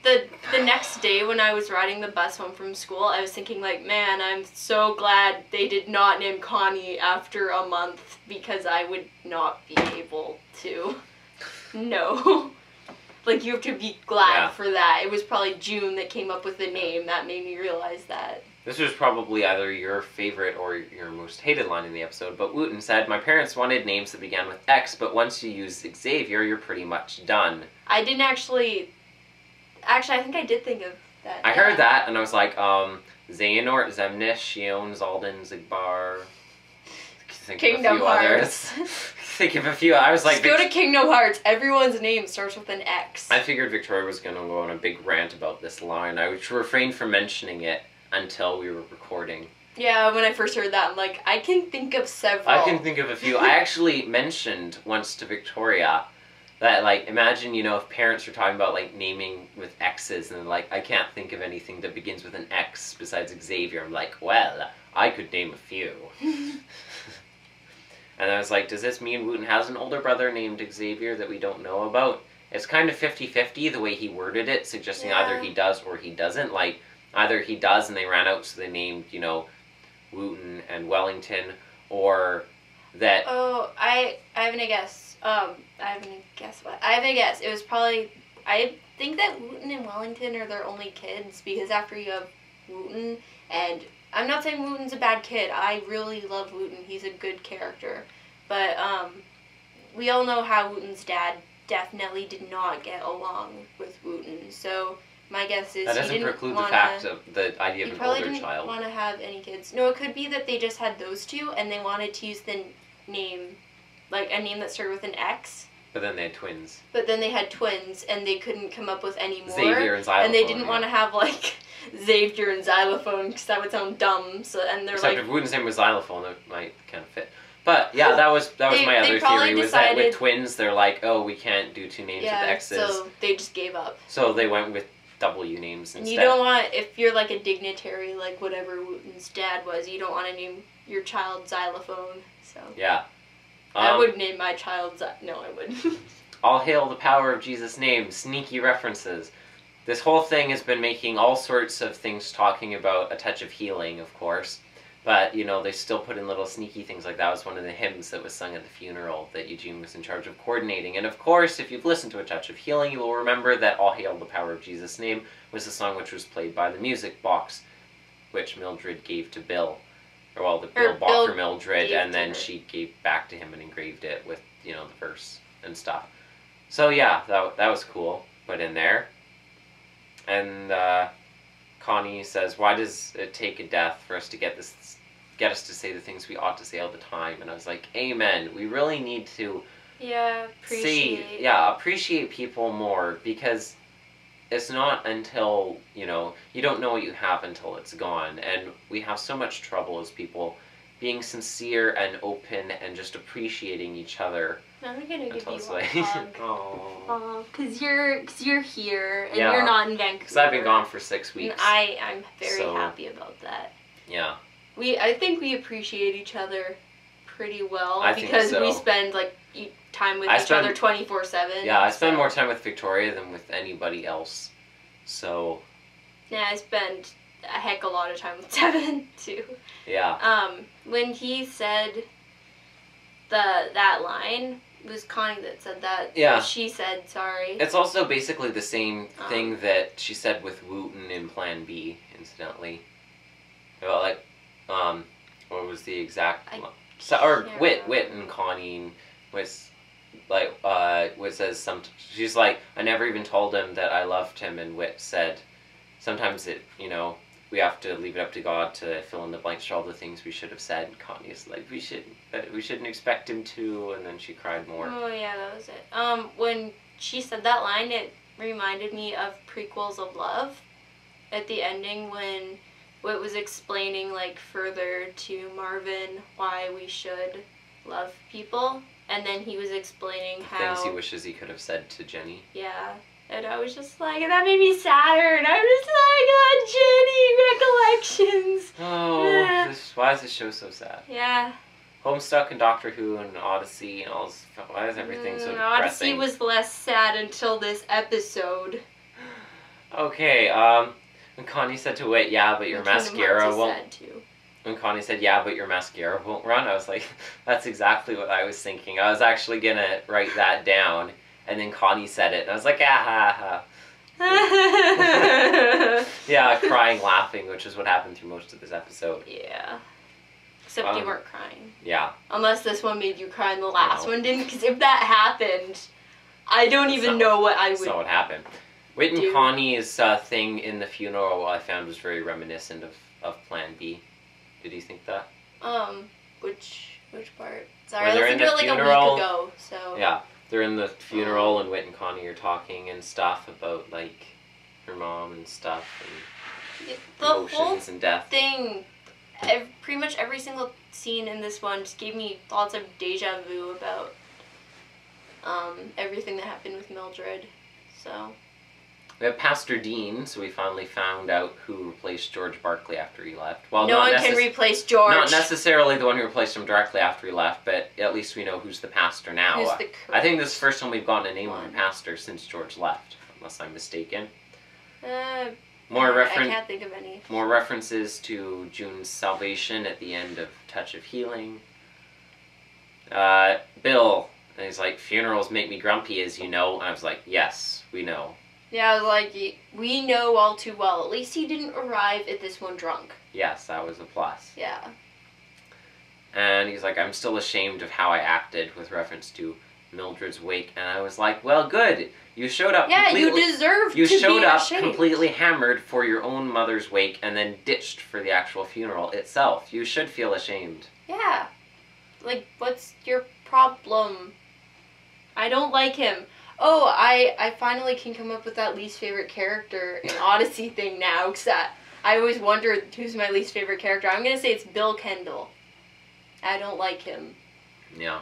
the next day when I was riding the bus home from school, I was thinking, like, man, I'm so glad they did not name Connie after a month, because I would not be able to. No. Like, you have to be glad for that. It was probably June that came up with the name. That made me realize that. This was probably either your favorite or your most hated line in the episode, but Wooten said, "My parents wanted names that began with X, but once you use Xavier, you're pretty much done." I didn't actually... Actually, I think I did think of that. I heard that, and I was like, Xehanort, Zemnish, Shion, Zaldan, Zigbar... Kingdom Hearts. Think of a few. I was like... Just go to Kingdom Hearts. Everyone's name starts with an X. I figured Victoria was going to go on a big rant about this line. I would refrain from mentioning it until we were recording. Yeah, when I first heard that, I'm like, I can think of several. I can think of a few. I actually mentioned once to Victoria that, like, imagine, you know, if parents were talking about, like, naming with X's, and like, I can't think of anything that begins with an X besides Xavier. I'm like, well, I could name a few. And I was like, does this mean Wooten has an older brother named Xavier that we don't know about? it's kind of 50-50 the way he worded it, suggesting either he does or he doesn't. Like, either he does and they ran out, so they named, you know, Wooten and Wellington, or that... Oh, I have a guess. I have a guess. It was probably... I think that Wooten and Wellington are their only kids, because after you have Wooten, and I'm not saying Wooten's a bad kid. I really love Wooten. He's a good character. But we all know how Wooten's dad definitely did not get along with Wooten. So my guess is that doesn't preclude the fact of the idea of an older child. He probably didn't want to have any kids. No, it could be that they just had those two, and they wanted to use the name, like a name that started with an X. But then they had twins. But then they had twins, and they couldn't come up with any more. Xavier and Xylophone. And they didn't want to have, like, Xavier and Xylophone, because that would sound dumb. So, and they're Except like... if Wooten's name was Xylophone, it might kind of fit. But, yeah, that was my other theory, was that with twins, they're like, oh, we can't do two names with X's. So they just gave up. So they went with W names instead. And you don't want, if you're, like, a dignitary, like whatever Wooten's dad was, you don't want to name your child Xylophone, so... Yeah. I would name my child No, I wouldn't. All hail the power of Jesus' name. Sneaky references. This whole thing has been making all sorts of things talking about a touch of healing, of course. But, you know, they still put in little sneaky things, like that was one of the hymns that was sung at the funeral that Eugene was in charge of coordinating. And, of course, if you've listened to A Touch of Healing, you will remember that All Hail the Power of Jesus' Name was the song which was played by the music box, which Mildred gave to Bill. Or, well, Bill bought for Mildred, and then she gave back to him and engraved it with, you know, the verse and stuff. So, yeah, that was cool. Put in there. And Connie says, why does it take a death for us to get us to say the things we ought to say all the time? And I was like, amen. We really need to appreciate people more, because it's not until, you know, you don't know what you have until it's gone. And we have so much trouble as people being sincere and open and just appreciating each other. I'm gonna give you a hug. Oh, cause you're here and you're not in Vancouver. Because I've been gone for 6 weeks. And I'm very happy about that. Yeah. I think we appreciate each other pretty well, because we spend like time with each other 24/7. Yeah, I spend more time with Victoria than with anybody else. So. Yeah, I spend a heck of a lot of time with Devin too. Yeah. When he said that line, it was Connie that said that. Yeah. She said, sorry. It's also basically the same thing that she said with Wooten in Plan B, incidentally. Well, like, what was the exact... Whit and Connie was, like, Whit says she's like, I never even told him that I loved him, and Whit said, sometimes you know, we have to leave it up to God to fill in the blanks for all the things we should have said. And Connie's like, we shouldn't expect him to, and then she cried more. Oh yeah, that was it. When she said that line, it reminded me of Prequels of Love. At the ending, when Whit was explaining, like, further to Marvin why we should love people, and then he was explaining how things he wishes he could have said to Jenny. Yeah. And I was just like, and that made me sadder, and I'm just like, oh, Jenny, recollections. Oh, why is this show so sad? Yeah. Homestuck and Doctor Who and Odyssey and all this, why is everything so depressing? Odyssey was less sad until this episode. Okay, when Connie said to Whit, yeah, but your mascara won't... Sad too. When Connie said, yeah, but your mascara won't run, I was like, that's exactly what I was thinking. I was actually gonna write that down. And then Connie said it, and I was like, ah, ha, ha. Yeah, crying, laughing, which is what happened through most of this episode. Yeah. Except you weren't crying. Yeah. Unless this one made you cry and the last one didn't, because if that happened, I don't even know what I would do. That's not what happened. Whit and Connie's thing in the funeral I found was very reminiscent of Plan B. Did you think that? Which part? Sorry, I listened to it like a week ago, so... Yeah. They're in the funeral, and Whit and Connie are talking and stuff about, like, her mom and stuff, and emotions and death. Thing, pretty much every single scene in this one just gave me lots of deja vu about everything that happened with Mildred. So, We have Pastor Dean, so we finally found out who replaced George Barkley after he left. Well, no one can replace George. Not necessarily the one who replaced him directly after he left, but at least we know who's the pastor now. Who's the I think this is the first time we've gotten a name of a pastor since George left, unless I'm mistaken. I can't think of any. More references to June's salvation at the end of Touch of Healing. Bill, and he's like, funerals make me grumpy, as you know. And I was like, yes, we know. Yeah, I was like, we know all too well. At least he didn't arrive at this one drunk. Yes, that was a plus. Yeah. And he's like, I'm still ashamed of how I acted, with reference to Mildred's wake. And I was like, well, good. You showed up completely... you deserve You to showed be up ashamed. completely hammered for your own mother's wake and then ditched for the actual funeral itself. You should feel ashamed. Yeah. Like, what's your problem? I don't like him. Oh, I finally can come up with that least favorite character in Odyssey thing now, because I always wondered who's my least favorite character. I'm going to say it's Bill Kendall. I don't like him. Yeah.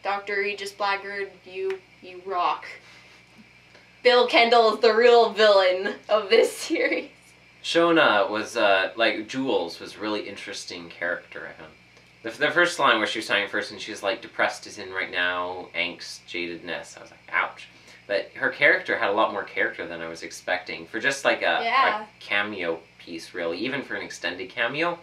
Dr. Aegis Blackguard, you rock. Bill Kendall is the real villain of this series. Shona was, Jules was a really interesting character, I found. The first line where she was talking first and she was like, depressed is in right now, angst, jadedness. I was like, ouch. But her character had a lot more character than I was expecting. For just like a cameo piece, really. Even for an extended cameo.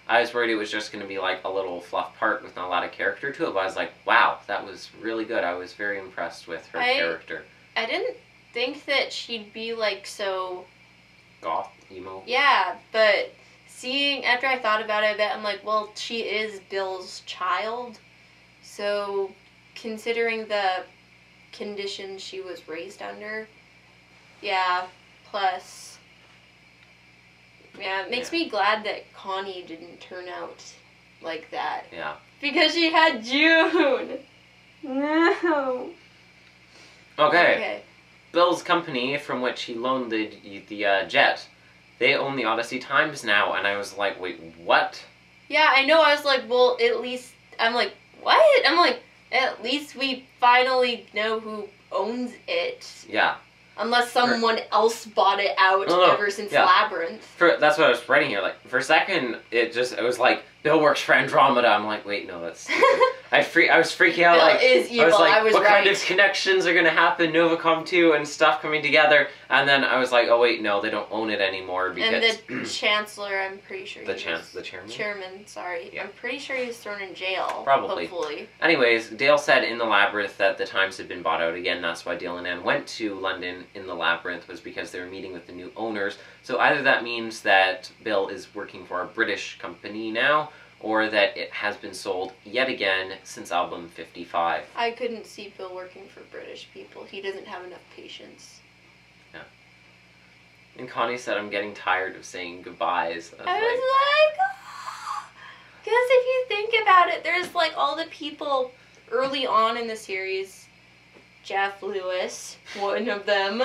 I was worried it was just going to be like a little fluff part with not a lot of character to it. But I was like, wow, that was really good. I was very impressed with her character. I didn't think that she'd be like so... goth, emo? Yeah, but... after I thought about it a bit, I'm like, well, she is Bill's child. So, considering the conditions she was raised under, yeah, plus, yeah, it makes me glad that Connie didn't turn out like that. Yeah. Because she had June! No. Okay. Bill's company, from which he loaned the jet, they own the Odyssey Times now, and I was like, wait, what? Yeah, I know, I was like, well, at least, I'm like, what? I'm like, at least we finally know who owns it. Yeah. Unless someone else bought it out ever since Labyrinth. That's what I was writing here. Like, for a second, it was like, Bill works for Andromeda. I'm like, wait, no, that's stupid. I was freaking out. Bill like, is evil. I was what kind of connections are going to happen, Novacom 2 and stuff coming together. And then I was like, oh, wait, no, they don't own it anymore. Because and the Chancellor, I'm pretty sure the chairman? Chairman, sorry. Yeah. I'm pretty sure he was thrown in jail. Probably. Hopefully. Anyways, Dale said in the Labyrinth that the Times had been bought out again. That's why Dale and Anne went to London in the Labyrinth, was because they were meeting with the new owners. So either that means that Bill is working for a British company now, or that it has been sold yet again since album 55. I couldn't see Bill working for British people. He doesn't have enough patience. Yeah. And Connie said, I'm getting tired of saying goodbyes. I was like, because if you think about it, there's like all the people early on in the series. Jeff Lewis, one of them.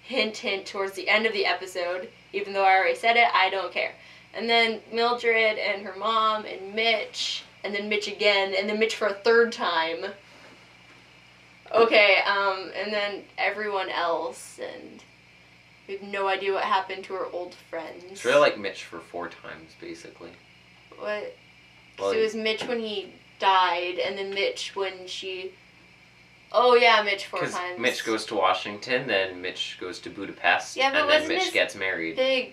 Hint, hint, towards the end of the episode. Even though I already said it, I don't care. And then Mildred and her mom and Mitch, and then Mitch again, and then Mitch for a third time. Okay, and then everyone else, and we have no idea what happened to her old friends. It's really like Mitch for 4 times, basically. What? Well, So it was Mitch when he died, and then Mitch when she... Oh yeah, Mitch 4 times. Because Mitch goes to Washington, then Mitch goes to Budapest, Yeah, but and then wasn't Mitch his gets married.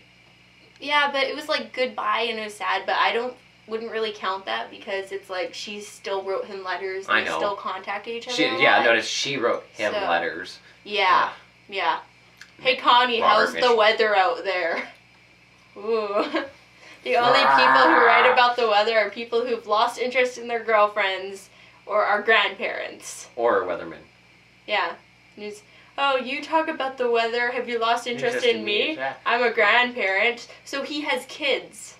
Yeah, but it was like goodbye and it was sad, but wouldn't really count that because it's like she still wrote him letters and they still contacted each other. Notice she wrote him letters. Yeah. Hey Connie, how's the weather out there? Ooh. The only people who write about the weather are people who've lost interest in their girlfriends or our grandparents. Or weathermen. Yeah. Oh, you talk about the weather. Have you lost interest in me? I'm a grandparent. So he has kids.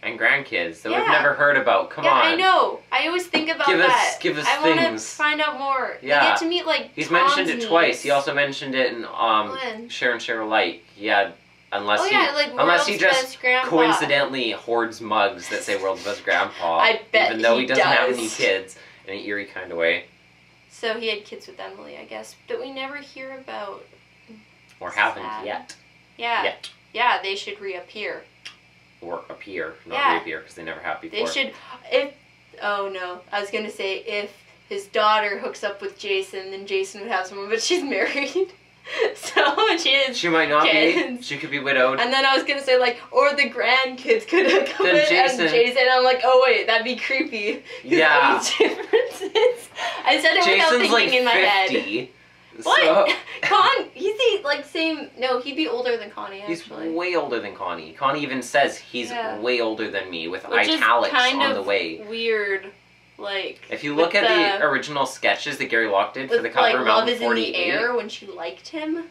And grandkids that we've never heard about. Come on. Yeah, I know. I always think about that. Give us I things. want to find out more. Yeah. You get to meet, like, He's Tom's mentioned it niece. twice. He also mentioned it in Sharon Cheryl Light. Yeah, unless he just coincidentally hoards mugs that say World's Best Grandpa. I bet even though he doesn't have does. any kids in an eerie kind of way. So he had kids with Emily, I guess. But we never hear about... Or haven't Sad. yet. Yeah. Yet. Yeah, they should reappear. Or appear, not Yeah. reappear, because they never have before. They should, oh no, I was gonna say if his daughter hooks up with Jason, then Jason would have someone, but she's married. So She might not kids. be. She could be widowed. And then I was gonna say, like, or the grandkids could hook up Then with Jason. Jason. I'm like, oh wait, that'd be creepy. 'Cause Yeah. all these differences. I said it without Jason's thinking like in my 50. head. What? He's the, like, same, no, he'd be older than Connie, He's actually. way older than Connie. Connie even says he's Yeah. way older than me with Which italics is kind on of the way. weird, like... If you look with at the original sketches that Gary Locke did for the cover like, of Love album is in the 48. Air when she liked him.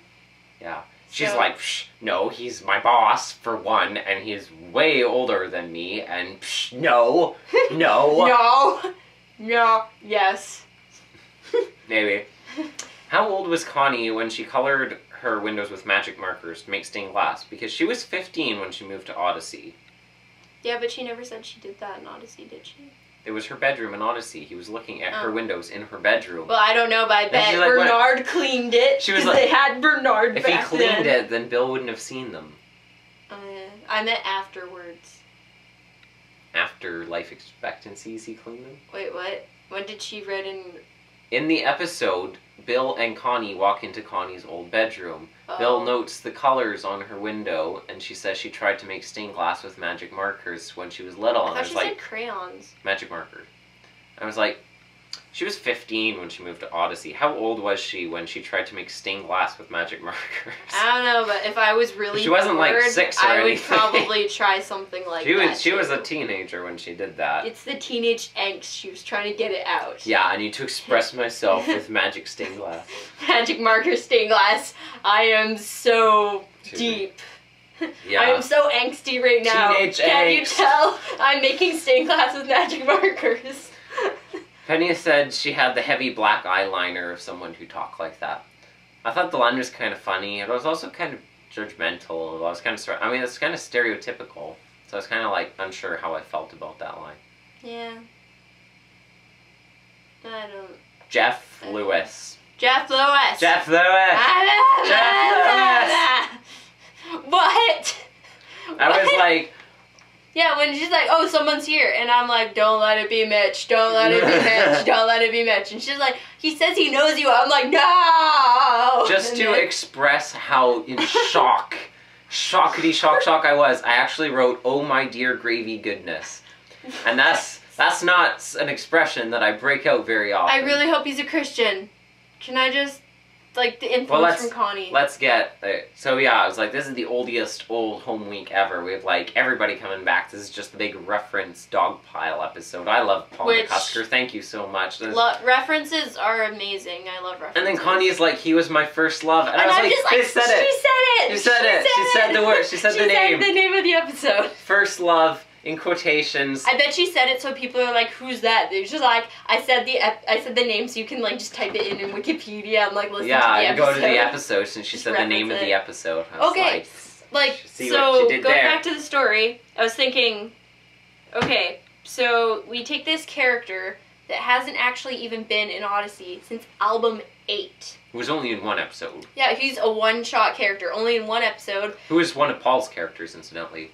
Yeah. She's So- like, psh, no, he's my boss, for one, and he's way older than me, and psh, no, no. No, yes. Maybe. How old was Connie when she colored her windows with magic markers to make stained glass? Because she was 15 when she moved to Odyssey. Yeah, but she never said she did that in Odyssey, did she? It was her bedroom in Odyssey. He was looking at her Oh. windows in her bedroom. Well, I don't know, but I bet she's like, what? Bernard cleaned it. She was 'cause like- they had Bernard If he back cleaned then. it, then Bill wouldn't have seen them. I meant afterwards. After life expectancies, he cleaned them? Wait, what? When did she read in... In the episode, Bill and Connie walk into Connie's old bedroom. Bill Oh. notes the colors on her window, and she says she tried to make stained glass with magic markers when she was little. I And I thought was she like, said crayons. magic markers. I was like, she was 15 when she moved to Odyssey. How old was she when she tried to make stained glass with magic markers? I don't know, but if I was really She wasn't, like, bored, 6 or I would anything. probably try something like that. She was too. a teenager when she did that. It's the teenage angst. She was trying to get it out. Yeah, I need to express myself with magic stained glass. Magic marker stained glass. I am so Too. deep. Yeah. I am so angsty right now. Teenage Can you angst. tell? I'm making stained glass with magic markers. Penny said she had the heavy black eyeliner of someone who talked like that. I thought the line was kind of funny, and it was also kind of judgmental. I was kind of, I mean, it's kind of stereotypical, so I was kind of like unsure how I felt about that line. Yeah. I don't. Jeff Lewis. Jeff Lewis. Jeff Lewis. What? I was like, Yeah, when she's like, oh, someone's here. And I'm like, don't let it be Mitch. Don't let it be Mitch. Don't let it be Mitch. And she's like, he says he knows you. I'm like, no! just And to then- express how in shock I was, I actually wrote, oh my dear gravy goodness. And that's not an expression that I break out very often. I really hope he's a Christian. Can I just, like, the influence from Connie? Let's get, so yeah, I was like, this is the oldest old home week ever. We have, like, everybody coming back. This is just the big reference dog pile episode. I love Paul Which- McCusker. Thank you so much. References are amazing. I love references. And then Connie's like, he was my first love. And I was I'm like, just they like, said it. She said it. She said it. She said the word. She said the name. She said the name of the episode. First love, in quotations. I bet she said it so people are like, who's that? They're just like, I said the name so you can like just type it in Wikipedia and like listen to the Yeah, episode. and go to the episode since she Just said the name of reference the it. episode. I was Okay, like, see what so she did going there. back to the story, I was thinking, okay, so we take this character that hasn't actually even been in Odyssey since album 8. Who was only in one episode. Yeah, he's a one-shot character, only in one episode. Who was one of Paul's characters, incidentally.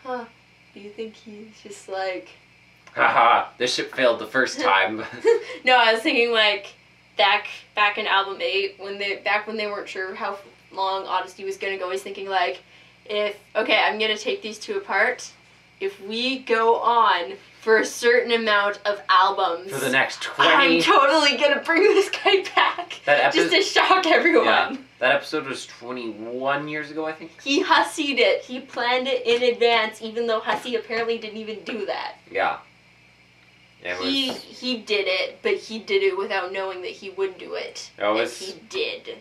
Huh. Do you think he's just like... Haha, this ship failed the first time. No, I was thinking like back in album 8 when they weren't sure how long Odyssey was gonna go. I was thinking like, I'm gonna take these two apart. If we go on for a certain amount of albums For the next 20... I'm totally gonna bring this guy back That just to shock everyone. Yeah, that episode was 21 years ago, I think. He hussied it. He planned it in advance, even though Hussey apparently didn't even do that. Yeah. It was... He did it, but he did it without knowing that he would do it. It was... And he did.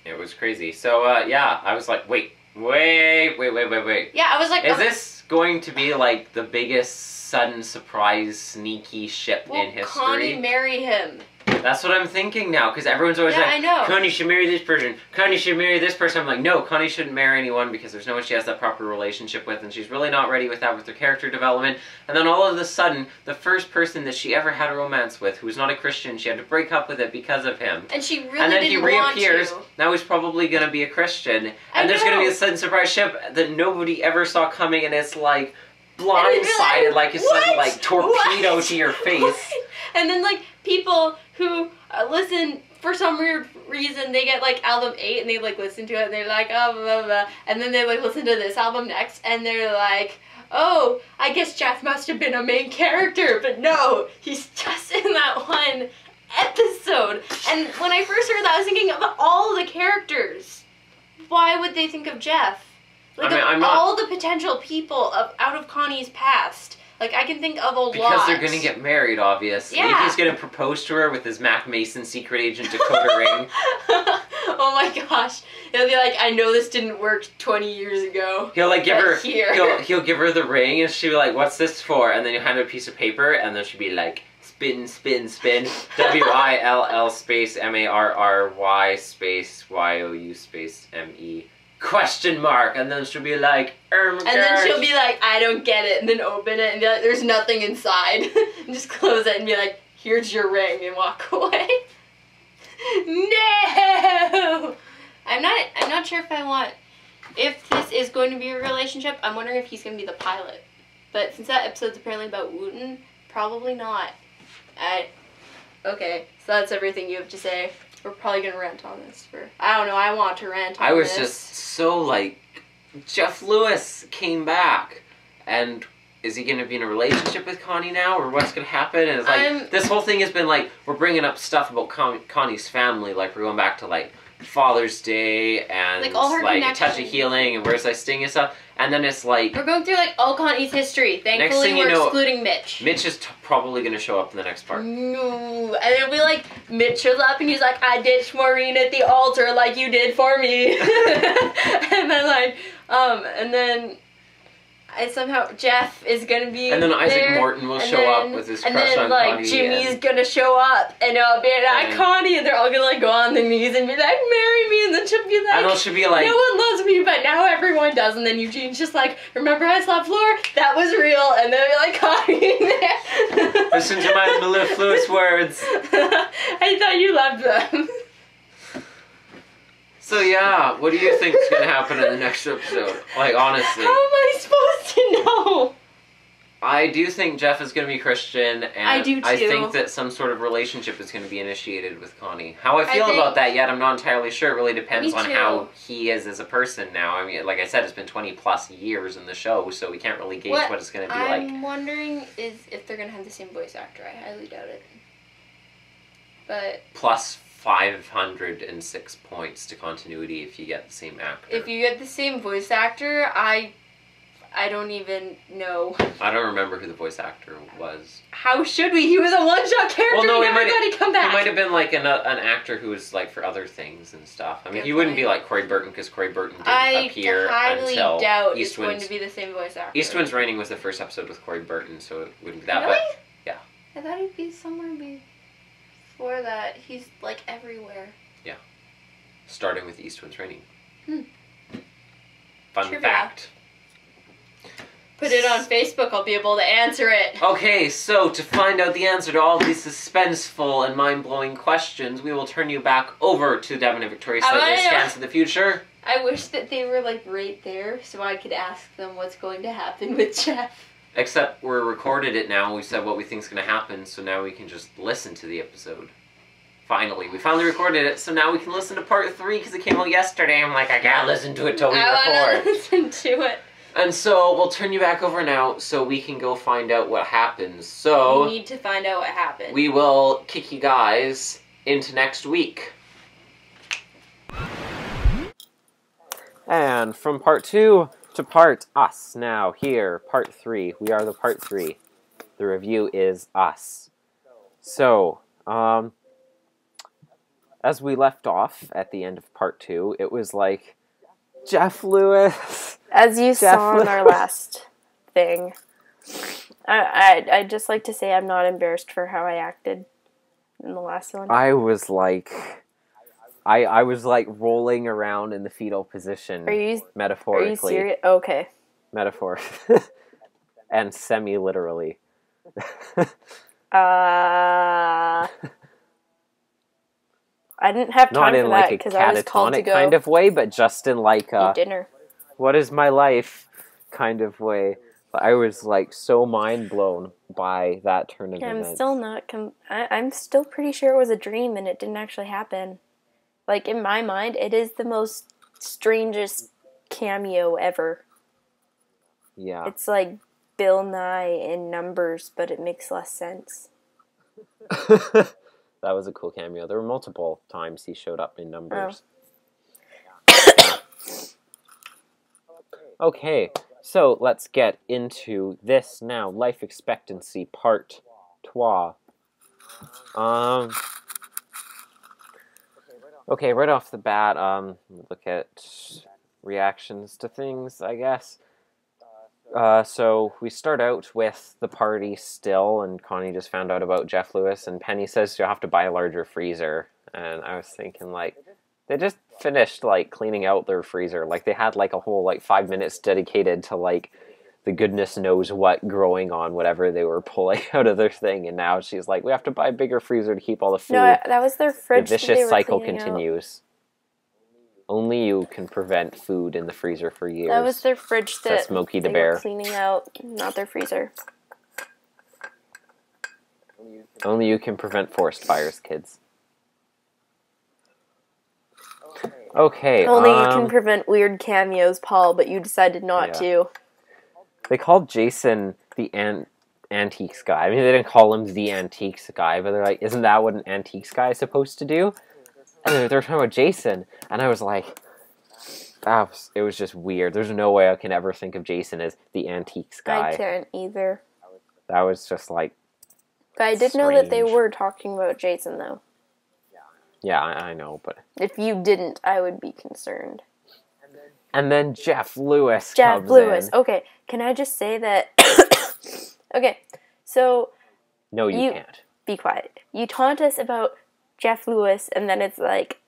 It was crazy. So, yeah, I was like, wait. Yeah, I was like... Is this going to be, like, the biggest sudden surprise sneaky ship in history? Connie marry him? That's what I'm thinking now, because everyone's always Yeah, I know. like, Connie should marry this person, Connie should marry this person. I'm like, no, Connie shouldn't marry anyone because there's no one she has that proper relationship with, and she's really not ready with that with her character development. And then all of a sudden, the first person that she ever had a romance with, who was not a Christian, she had to break up with it because of him. And she really And then didn't he reappears, want to. now he's probably going to be a Christian, I and there's going to know. be a sudden surprise ship that nobody ever saw coming, and it's like, And you'd be blindsided, like a sudden, like, torpedo What? to your face. What? And then, like, people who listen, for some weird reason, they get, like, album 8, and they, like, listen to it, and they're like, oh, blah, blah, blah. And then they, like, listen to this album next, and they're like, oh, I guess Jeff must have been a main character, but no, he's just in that one episode. And when I first heard that, I was thinking of all the characters. Why would they think of Jeff? Like, I mean, all the potential people out of Connie's past. Like, I can think of a lot. Because they're gonna get married, obviously. Yeah. He's gonna propose to her with his Mac Mason secret agent decoder ring. Oh my gosh. He'll be like, I know this didn't work 20 years ago. He'll like give but her here. he'll give her the ring, and she'll be like, what's this for? And then you'll hand her a piece of paper, and then she'll be like, spin, spin, spin. WILL space MARRY space YOU space ME. Question mark, and then she'll be like, And then she'll be like, I don't get it, and then open it and be like, there's nothing inside. And just close it and be like, here's your ring, and walk away. No! I'm not sure if I want, if this is going to be a relationship, I'm wondering if he's going to be the pilot. But since that episode's apparently about Wooten, probably not. Okay, so that's everything you have to say. We're probably gonna rant on this for, I don't know, I want to rant on this. I was just so like, Jeff Lewis came back, and is he gonna be in a relationship with Connie now, or what's gonna happen? And it's like, this whole thing has been like, we're bringing up stuff about Connie's family, like we're going back to like Father's Day, and like, all her like A Touch of connections. Healing, and Where's I Sting and stuff, and then it's like, We're going through like all Connie's history. Thankfully, thing you we're know, excluding Mitch. Mitch is probably gonna show up in the next part. No, and it'll be like Mitch shows up and he's like, I ditched Maureen at the altar like you did for me. And then like, and then somehow Jeff is gonna be And then Isaac there, Morton will and show then- up with his and crush then on like Connie. Jimmy's and gonna show up and it'll be like, And- Connie, and they're all gonna like go on their knees and be like, marry me, and then she'll be like, and then she'll be like, no one loves me, but now everyone does. And then Eugene's just like, remember I slept floor? That was real. And then we're like, Connie. listen to my mellifluous words. I thought you loved them. So yeah, what do you think is gonna happen in the next episode? Like, honestly. How am I supposed to know? I do think Jeff is going to be Christian, and I do I too. think that some sort of relationship is going to be initiated with Connie. How I feel think- about that yet, I'm not entirely sure. It really depends Me on too. how he is as a person now. I mean, like I said, it's been 20 plus years in the show, so we can't really gauge what it's going to be like. I'm wondering is if they're gonna have the same voice actor. I highly doubt it. But Plus 506 points to continuity if you get the same actor. if you get the same voice actor, I don't even know. I don't remember who the voice actor was. How should we? He was a one-shot character. Well, no, he he never might got to come back. He might have been like an actor who was like for other things and stuff. I mean, Good he wouldn't be point. like Corey Burton because Corey Burton didn't I appear highly until doubt it's going Eastwind's. to be the same voice actor. Eastwind's Reigning was the first episode with Corey Burton, so it wouldn't be that. Really? But yeah. I thought he'd be somewhere before that. He's like everywhere. Starting with Eastwind's Reigning. Hmm. Fun Trivia. fact. Put it on Facebook. I'll be able to answer it. Okay, so to find out the answer to all these suspenseful and mind-blowing questions, we will turn you back over to Devin and Victoria's I Slightly wanna know- Scans of the Future. I wish that they were like right there so I could ask them what's going to happen with Jeff. Except we're recorded it now, we said what we think's going to happen, so now we can just listen to the episode. Finally, we finally recorded it, so now we can listen to part 3 because it came out yesterday. I'm like, I gotta listen to it till we I want record. to listen to it. And so we'll turn you back over now so we can go find out what happens. So We need to find out what happened. we will kick you guys into next week. And from part 2 to part us now, here, part 3. We are the part 3. The review is us. So, as we left off at the end of part 2, it was like, Jeff Lewis. As you Jeff saw in our Lewis. last thing, I'd just like to say I'm not embarrassed for how I acted in the last one? I was like, I was like rolling around in the fetal position, metaphorically. Are you serious? Okay. Metaphor. And semi-literally. I didn't have time Not in for like that a because I was called to catatonic go kind of way, but just in like a, eat dinner. what is my life kind of way. I was like so mind blown by that turn of Yeah, events. I'm still not. I'm still pretty sure it was a dream and it didn't actually happen. Like in my mind, it is the most strangest cameo ever. Yeah. It's like Bill Nye in numbers, but it makes less sense. That was a cool cameo. There were multiple times he showed up in numbers. Oh. Okay, so let's get into this now. Life expectancy part 2. Okay, right off the bat, look at reactions to things, I guess. So we start out with the party still, and Connie just found out about Jeff Lewis, and Penny says you'll have to buy a larger freezer. And I was thinking, like, they just finished, like, cleaning out their freezer. Like, they had, like, a whole, like, 5 minutes dedicated to, like, the goodness knows what growing on whatever they were pulling out of their thing. And now she's like, we have to buy a bigger freezer to keep all the food. No, that was their fridge. The vicious cycle continues. Only you can prevent food in the freezer for years. That was their fridge that Smokey the they Bear were cleaning out, not their freezer. Only you can prevent forest fires, kids. Okay. Only you can prevent weird cameos, Paul, but you decided not to. They called Jason the antiques guy. I mean, they didn't call him the antiques guy, but they're like, isn't that what an antiques guy is supposed to do? And they were talking about Jason, and I was like, it was just weird. There's no way I can ever think of Jason as the antiques guy. I can't either. That was just like, but I did know that they were talking about Jason, though. Yeah, I know, but... If you didn't, I would be concerned. And then Jeff Lewis comes in. Okay, can I just say that... Okay, so... No, you can't. Be quiet. You taunt us about Jeff Lewis, and then it's like...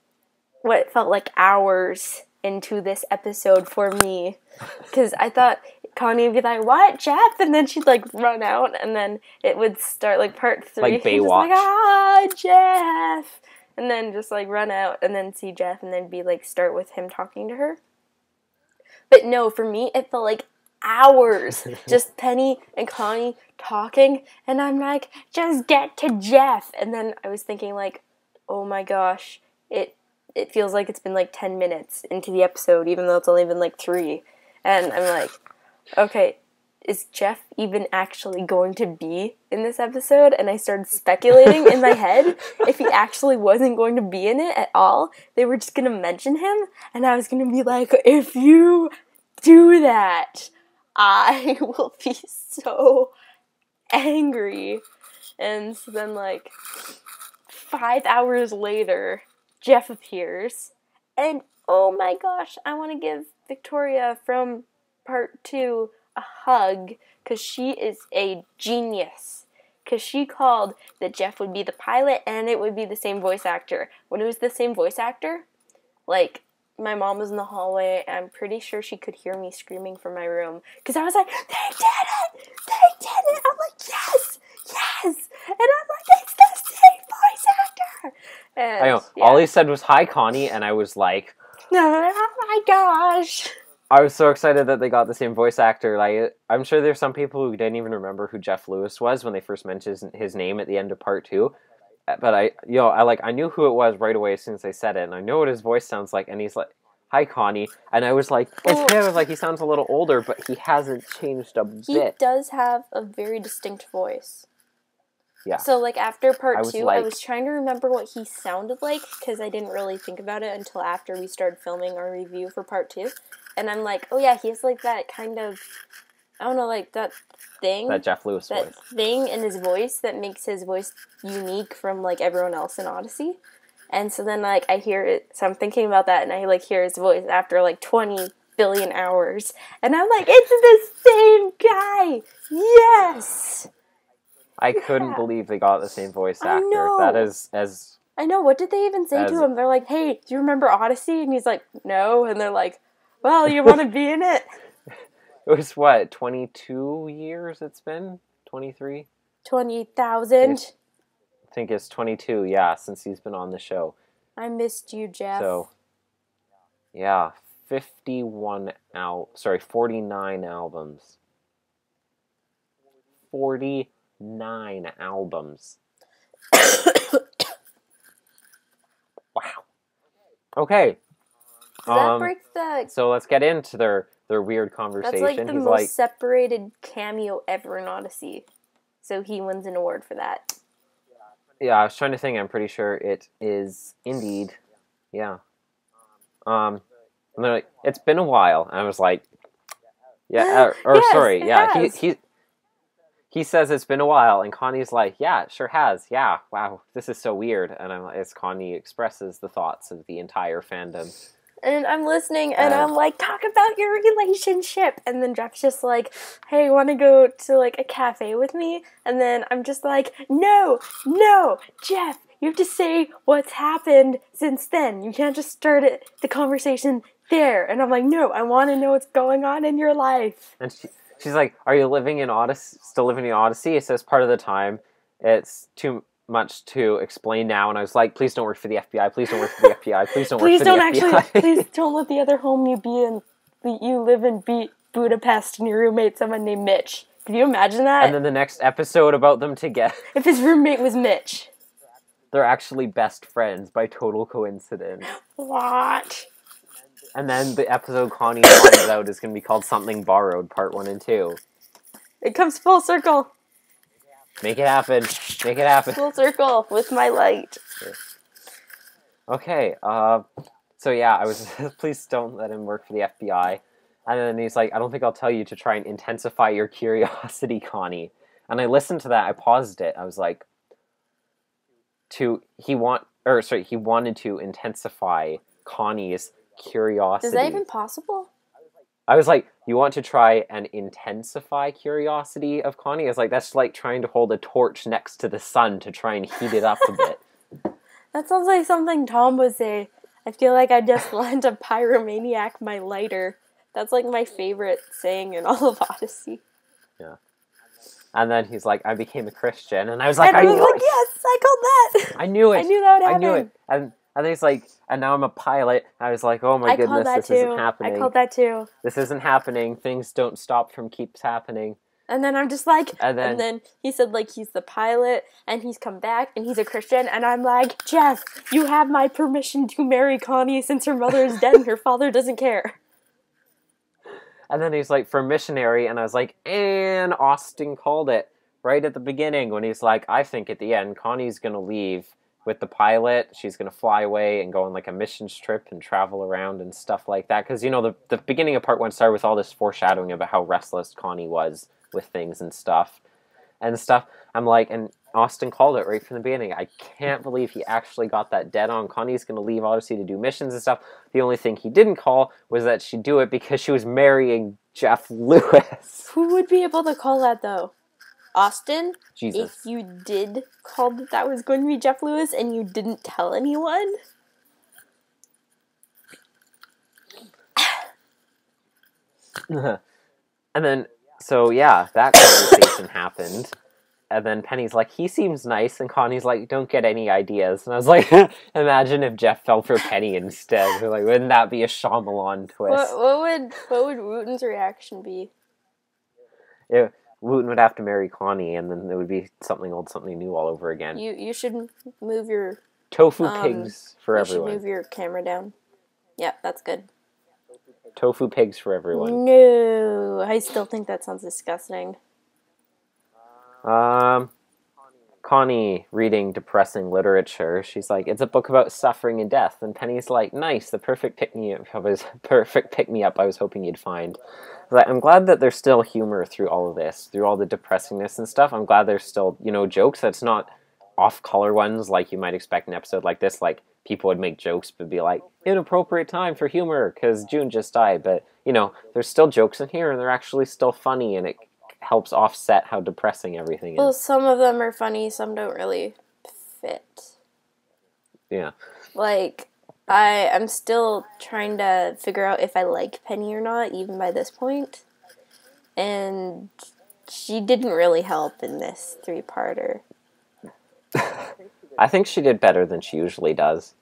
what felt like hours into this episode for me. Because I thought Connie would be like, what, Jeff? And then she'd like run out, and then it would start like part 3. Like Baywatch. Just like, Jeff! And then just like run out and then see Jeff and then be like start with him talking to her. But no, for me it felt like hours. Just Penny and Connie talking, and I'm like, just get to Jeff. And then I was thinking like, oh my gosh, it feels like it's been like 10 minutes into the episode, even though it's only been like 3. And I'm like, okay, is Jeff even actually going to be in this episode? And I started speculating in my head if he actually wasn't going to be in it at all. They were just going to mention him, and I was going to be like, if you do that, I will be so angry. And so then, like, 5 hours later, Jeff appears, and oh my gosh, I want to give Victoria from part 2 a hug, because she is a genius. Because she called that Jeff would be the pilot and it would be the same voice actor. When it was the same voice actor, like, my mom was in the hallway and I'm pretty sure she could hear me screaming from my room. Because I was like, they did it! They did it! I'm like, yes! Yes! And I'm like, it's the same voice actor! And, I know. Yeah. All he said was, hi, Connie, and I was like, oh my gosh! I was so excited that they got the same voice actor. Like, I'm sure there's some people who didn't even remember who Jeff Lewis was when they first mentioned his name at the end of part 2. But I knew who it was right away as soon as they said it, and I know what his voice sounds like. And he's like, "Hi, Connie," and I was like, "It's him." I was like, he sounds a little older, but he hasn't changed a bit. He does have a very distinct voice. Yeah. So, like, after part 2, I was trying to remember what he sounded like, because I didn't really think about it until after we started filming our review for part 2. And I'm like, oh yeah, he has like that kind of, I don't know, like that thing. That Jeff Lewis voice. That thing in his voice that makes his voice unique from like everyone else in Odyssey. And so then like I hear it, so I'm thinking about that and I like hear his voice after like 20 billion hours. And I'm like, it's the same guy! Yes! I couldn't believe they got the same voice I actor. know. That is as... I know. What did they even say to him? They're like, hey, do you remember Odyssey? And he's like, no. And they're like, well, you want to be in it? It was, what, 22 years it's been? 23? 20,000. I think it's 22, yeah, since he's been on the show. I missed you, Jeff. So, yeah, 49 albums. 49 albums. Wow. Okay. Does that break the... So let's get into their weird conversation. That's like the most separated cameo ever in Odyssey. So he wins an award for that. Yeah, I was trying to think. I'm pretty sure it is indeed. Yeah. And they're like, it's been a while. And I was like, yeah, yes, sorry, yeah. Has. He says it's been a while, and Connie's like, yeah, it sure has. Yeah, wow, this is so weird. And as Connie expresses the thoughts of the entire fandom. And I'm listening, and I'm like, talk about your relationship. And then Jeff's just like, hey, want to go to, like, a cafe with me? And then I'm just like, no, Jeff, you have to say what's happened since then. You can't just start the conversation there. And I'm like, no, I want to know what's going on in your life. And she's like, are you living in Odyssey? Still living in Odyssey? It says part of the time. It's too much to explain now. And I was like, please don't work for the FBI. Please don't work for the FBI. Please don't work for the FBI. Please don't let the other home you be in. You live in Budapest and your roommate's someone named Mitch. Can you imagine that? And then the next episode about them together. If his roommate was Mitch. They're actually best friends by total coincidence. What? And then the episode Connie finds out is going to be called Something Borrowed, Part 1 and 2. It comes full circle. Make it happen. Make it happen. Full circle with my light. Okay, so yeah, I was, please don't let him work for the FBI. And then he's like, I don't think I'll tell you to try and intensify your curiosity, Connie. And I listened to that, I paused it, I was like, he wanted to intensify Connie's curiosity. Is that even possible? I was like, you want to try and intensify curiosity of Connie? I was like, that's like trying to hold a torch next to the sun to try and heat it up a bit. That sounds like something Tom would say. I feel like I just lent a pyromaniac my lighter. That's like my favorite saying in all of Odyssey. Yeah. And then he's like, I became a Christian. And I was like, yes, I called that. I knew it. I knew that would happen. I knew it. And then he's like, and now I'm a pilot. I was like, oh my goodness, this isn't happening. I called that too. This isn't happening. Things don't stop from keeps happening. And then I'm just like, and then he said, like, he's the pilot, and he's come back, and he's a Christian, and I'm like, Jeff, you have my permission to marry Connie since her mother is dead and her father doesn't care. And then he's like, for missionary, and I was like, and Austin called it right at the beginning when he's like, I think at the end, Connie's gonna leave with the pilot, she's going to fly away and go on like a missions trip and travel around and stuff like that. Because, you know, the beginning of part 1 started with all this foreshadowing about how restless Connie was with things and stuff. I'm like, and Austin called it right from the beginning. I can't believe he actually got that dead on. Connie's going to leave Odyssey to do missions and stuff. The only thing he didn't call was that she'd do it because she was marrying Jeff Lewis. Who would be able to call that, though? Austin, Jesus. If you did call that was going to be Jeff Lewis and you didn't tell anyone. And then, so yeah, that conversation happened. And then Penny's like, he seems nice. And Connie's like, don't get any ideas. And I was like, imagine if Jeff fell for Penny instead. Like, wouldn't that be a Shyamalan twist? What would Wooten's reaction be? Yeah. Wooten would have to marry Connie, and then it would be something old, something new all over again. You should move your... Tofu pigs for everyone. You should move your camera down. Yeah, that's good. Tofu pigs for everyone. No, I still think that sounds disgusting. Connie reading depressing literature. She's like, it's a book about suffering and death. And Penny's like, nice, the perfect pick-me-up I was hoping you'd find. Like, I'm glad that there's still humor through all of this, through all the depressingness and stuff. I'm glad there's still, you know, jokes. That's not off-color ones like you might expect in an episode like this. Like, people would make jokes but be like, inappropriate time for humor because June just died. But, you know, there's still jokes in here and they're actually still funny and it helps offset how depressing everything is. Well, some of them are funny, some don't really fit. Yeah. Like, I'm still trying to figure out if I like Penny or not, even by this point. And she didn't really help in this 3-parter. I think she did better than she usually does.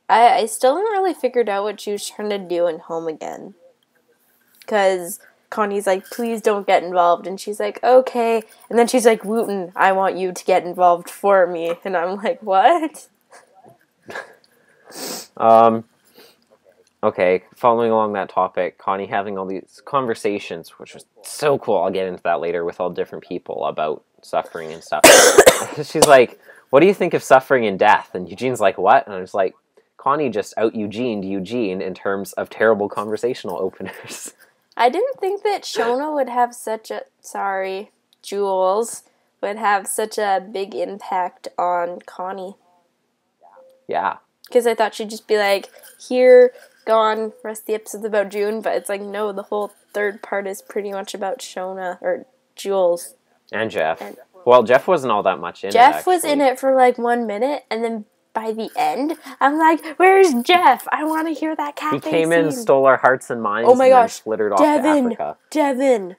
I still haven't really figured out what she was trying to do in Home Again. Because Connie's like, please don't get involved. And she's like, okay. And then she's like, Wooten, I want you to get involved for me. And I'm like, what? Okay, following along that topic, Connie having all these conversations, which was so cool. I'll get into that later with all different people about suffering and stuff. She's like, what do you think of suffering and death? And Eugene's like, what? And I was like, Connie just out-Eugened Eugene in terms of terrible conversational openers. I didn't think that Shona would have Jules would have such a big impact on Connie. Yeah. Because I thought she'd just be like, here, gone, rest of the episode's about June, but it's like, no, the whole 3rd part is pretty much about Shona, or Jules. And Jeff. Well, Jeff wasn't all that much in it, Jeff was in it for like 1 minute, and then by the end, I'm like, where's Jeff? I want to hear that cafe He came scene. in, stole our hearts and minds, oh my and gosh. then flittered off to Africa. Devin.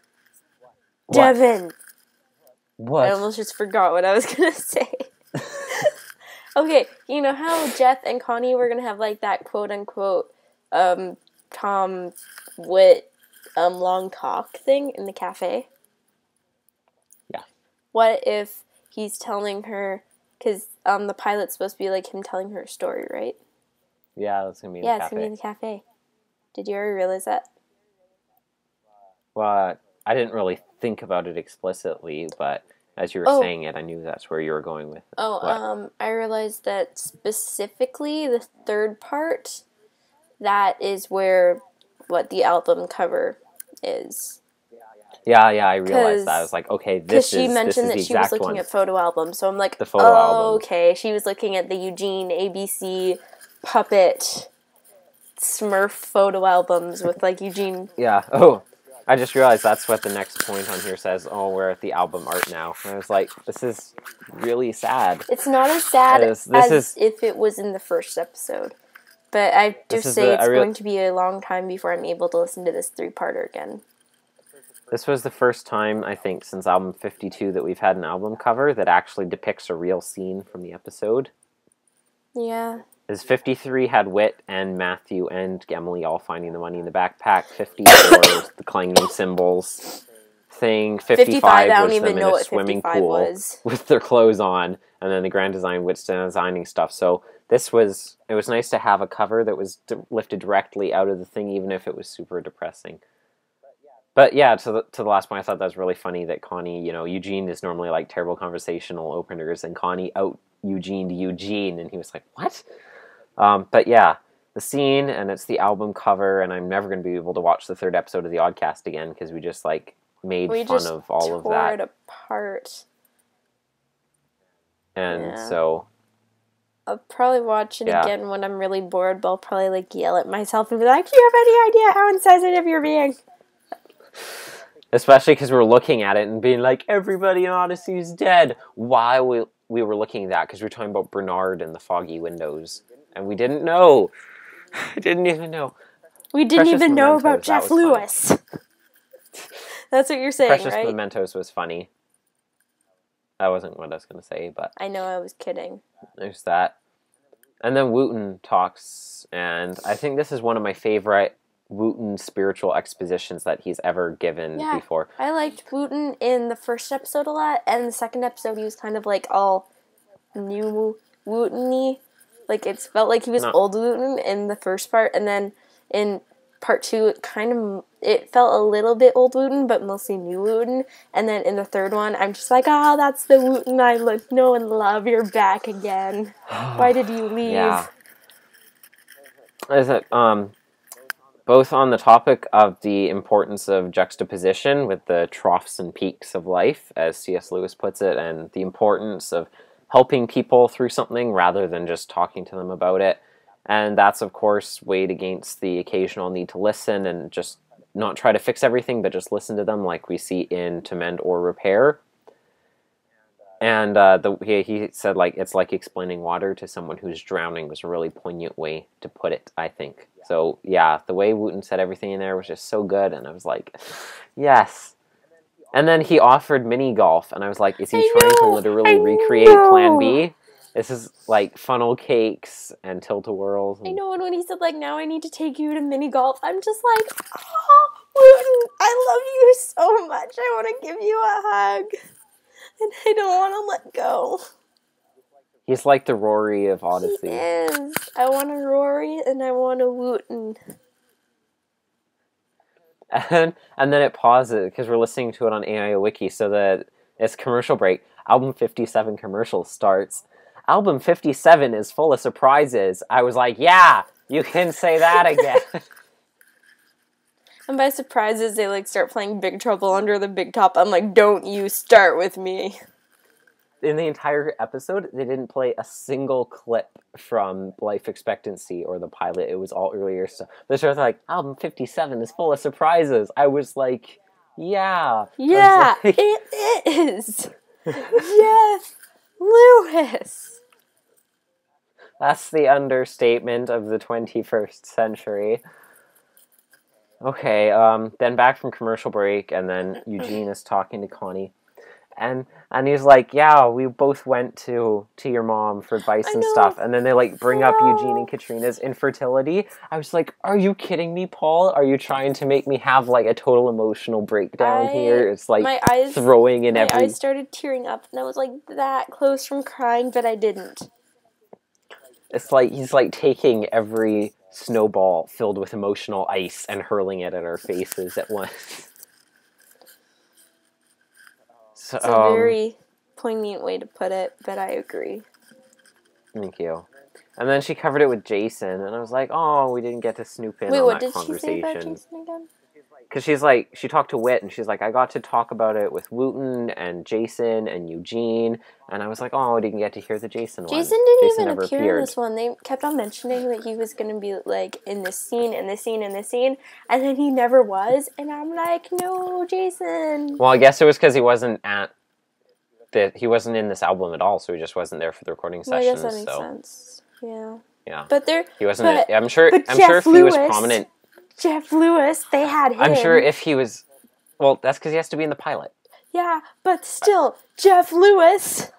What? I almost just forgot what I was going to say. Okay, you know how Jeff and Connie were going to have like that quote-unquote Tom Whit long talk thing in the cafe? Yeah. What if he's telling her, because the pilot's supposed to be like him telling her a story, right? Yeah, that's going to be in the Yeah, cafe. it's going to be in the cafe. Did you ever realize that? Well, I didn't really think about it explicitly, but as you were saying it, I knew that's where you were going with it. I realized that specifically the 3rd part, that is what the album cover is. Yeah, I realized that. I was like, okay, this is the exact one. Because she mentioned that she was looking at photo albums, so I'm like, the photo album. Okay, she was looking at the Eugene ABC puppet Smurf photo albums with like Eugene. Yeah. Oh, I just realized that's what the next point on here says. Oh, we're at the album art now. And I was like, this is really sad. It's not as sad as if it was in the 1st episode. But I do say it's going to be a long time before I'm able to listen to this 3-parter again. This was the first time, I think, since album 52 that we've had an album cover that actually depicts a real scene from the episode. Yeah. As 53 had Whit and Matthew and Emily all finding the money in the backpack. 54 was the clanging cymbals thing. 55 was them in a swimming pool with their clothes on. And then the grand design, Whit's designing stuff. So it was nice to have a cover that was lifted directly out of the thing, even if it was super depressing. But yeah, to the last point, I thought that was really funny that Connie, Eugene is normally like terrible conversational openers, and Connie out-Eugened Eugene, and he was like, what? But yeah, the scene, and it's the album cover, and I'm never going to be able to watch the 3rd episode of the Oddcast again, because we just like made fun of all of that. We tore it apart. And so I'll probably watch it again when I'm really bored, but I'll probably like yell at myself and be like, do you have any idea how insensitive you're being? Especially because we're looking at it and being like, everybody in Odyssey is dead. Why we were looking at that? Because we were talking about Bernard and the foggy windows. And we didn't know. I didn't even know. We didn't even know about Jeff Lewis. That's what you're saying, right? Precious Mementos was funny. That wasn't what I was going to say, but... I know, I was kidding. There's that. And then Wooten talks, and I think this is one of my favorite Wooten spiritual expositions that he's ever given before. I liked Wooten in the 1st episode a lot, and the 2nd episode he was kind of like all new Wooten-y. Like, it felt like he was old Wooten in the 1st part, and then in part 2 it felt a little bit old Wooten, but mostly new Wooten. And then in the 3rd one, I'm just like, that's the Wooten I know and love. You're back again. Why did you leave? Yeah. Is it, both on the topic of the importance of juxtaposition with the troughs and peaks of life, as C.S. Lewis puts it, and the importance of helping people through something rather than just talking to them about it. And that's, of course, weighed against the occasional need to listen and just not try to fix everything, but just listen to them like we see in To Mend or Repair. And he said, like, it's like explaining water to someone who's drowning was a really poignant way to put it, I think. So, yeah, the way Wooten said everything in there was just so good, and I was like, yes. And then he offered mini golf, and I was like, is he trying to literally recreate Plan B? This is like funnel cakes and tilt-a-whirls. I know, and when he said, like, now I need to take you to mini golf, I'm just like, oh, Wooten, I love you so much. I want to give you a hug. And I don't want to let go. He's like the Rory of Odyssey. He is. I want a Rory and I want a Wooten. And then it pauses because we're listening to it on AIOO Wiki, so that it's commercial break. Album 57 commercial starts. Album 57 is full of surprises. I was like, yeah, you can say that again. And by surprises, they like start playing Big Trouble Under the Big Top. I'm like, don't you start with me. In the entire episode, they didn't play a single clip from Life Expectancy or the pilot. It was all earlier stuff. They're sort of like, album 57 is full of surprises. I was like, yeah. Yeah, like, it is. Yes, Lewis. That's the understatement of the 21st century. Okay, then back from commercial break, and then Eugene is talking to Connie. And he's like, yeah, we both went to your mom for advice and stuff. And then they, like, bring up Eugene and Katrina's infertility. I was like, are you kidding me, Paul? Are you trying to make me have, like, a total emotional breakdown here? It's, like, throwing in every... My eyes started tearing up, and I was, like, that close from crying, but I didn't. It's like, he's, like, taking every snowball filled with emotional ice and hurling it at our faces at once. So, it's a very poignant way to put it, but I agree. Thank you. And then she covered it with Jason, and I was like, oh, we didn't get to snoop in on that conversation. Wait, what did she say about Jason again? Because she's like, she talked to Whit, and she's like, I got to talk about it with Wooten and Jason and Eugene, and I was like, oh, I didn't get to hear the Jason one. Jason didn't even appear in this one. They kept on mentioning that he was going to be, like, in this scene, and then he never was, and I'm like, no, Jason. Well, I guess it was because he wasn't in this album at all, so he just wasn't there for the recording sessions. I guess that makes sense. Yeah. Yeah. But he wasn't. I'm sure if he was prominent. Jeff Lewis, they had him. I'm sure if he was... Well, that's because he has to be in the pilot. Yeah, but still, Jeff Lewis,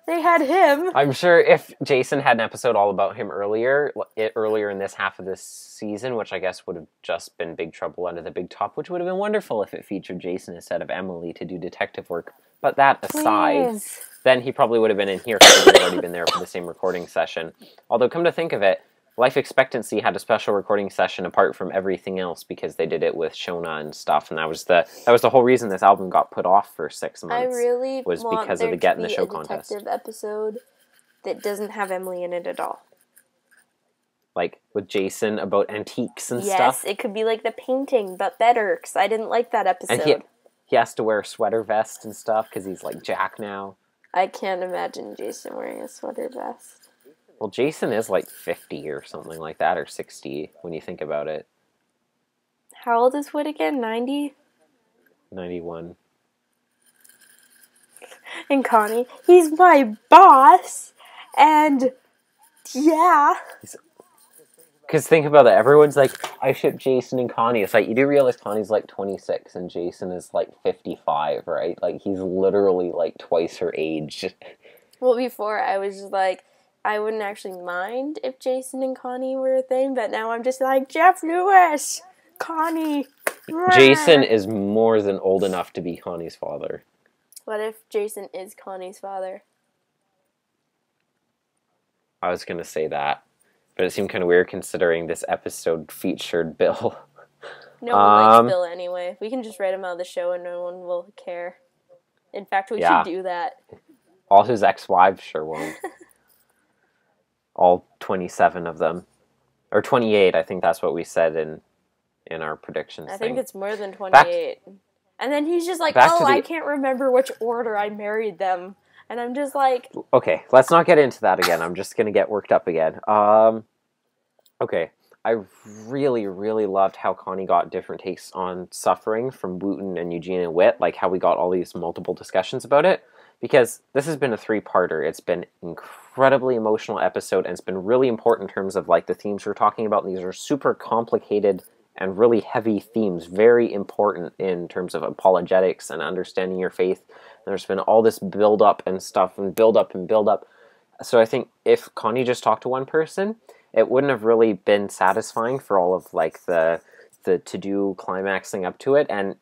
they had him. I'm sure if Jason had an episode all about him earlier in this half of this season, which I guess would have just been Big Trouble Under the Big Top, which would have been wonderful if it featured Jason instead of Emily to do detective work. But that aside, then he probably would have been in here because he would have already been there for the same recording session. Although, come to think of it, Life Expectancy had a special recording session apart from everything else because they did it with Shona and stuff, and that was the whole reason this album got put off for 6 months. I really was want because there of the Get to in the be Show a contest. detective episode that doesn't have Emily in it at all. Like with Jason about antiques and Yes, stuff. it could be like the painting, but better, because I didn't like that episode. And he has to wear a sweater vest and stuff because he's like Jack now. I can't imagine Jason wearing a sweater vest. Well, Jason is like 50 or something like that, or 60 when you think about it. How old is Whit again? 90? 91. And Connie, he's my boss, and yeah. Because think about it, everyone's like, I ship Jason and Connie. It's like, you do realize Connie's like 26 and Jason is like 55, right? Like, he's literally like twice her age. Well, before I was just like, I wouldn't actually mind if Jason and Connie were a thing, but now I'm just like, Jeff Lewis, Connie. Jason is more than old enough to be Connie's father. What if Jason is Connie's father? I was going to say that, but it seemed kind of weird considering this episode featured Bill. No one likes Bill anyway. We can just write him out of the show and no one will care. In fact, we should do that. All his ex-wives sure won't. All 27 of them. Or 28, I think that's what we said in our predictions I think it's more than 28. And then he's just like, I can't remember which order I married them. And I'm just like... Okay, let's not get into that again. I'm just going to get worked up again. Okay, I really, really loved how Connie got different takes on suffering from Wooten and Eugene and Whit, like how we got all these multiple discussions about it, because this has been a 3-parter. It's been incredibly emotional episode, and it's been really important in terms of like the themes we're talking about. And these are super complicated and really heavy themes, very important in terms of apologetics and understanding your faith. And there's been all this build-up and stuff, and build-up and build-up. So I think if Connie just talked to one person, it wouldn't have really been satisfying for all of like the to-do climaxing up to it. And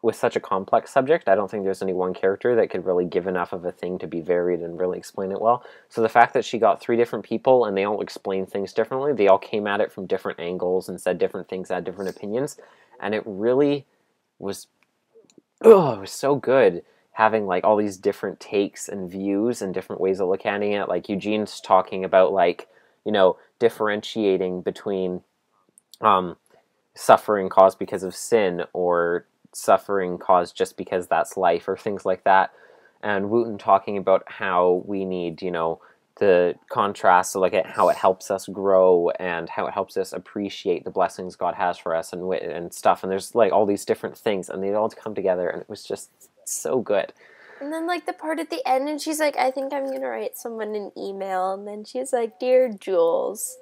with such a complex subject, I don't think there's any one character that could really give enough of a thing to be varied and really explain it well. So the fact that she got 3 different people and they all explained things differently, they all came at it from different angles and said different things, had different opinions, and it really was, it was so good having like all these different takes and views and different ways of looking at it. Like Eugene's talking about like, you know, differentiating between suffering caused because of sin or suffering caused just because that's life, or things like that. And Wooten talking about how we need, you know, the contrast to look at how it helps us grow and how it helps us appreciate the blessings God has for us and stuff. And there's like all these different things, and they all come together, and it was just so good. And then like the part at the end, and she's like, I think I'm gonna write someone an email, and then she's like, Dear Jules.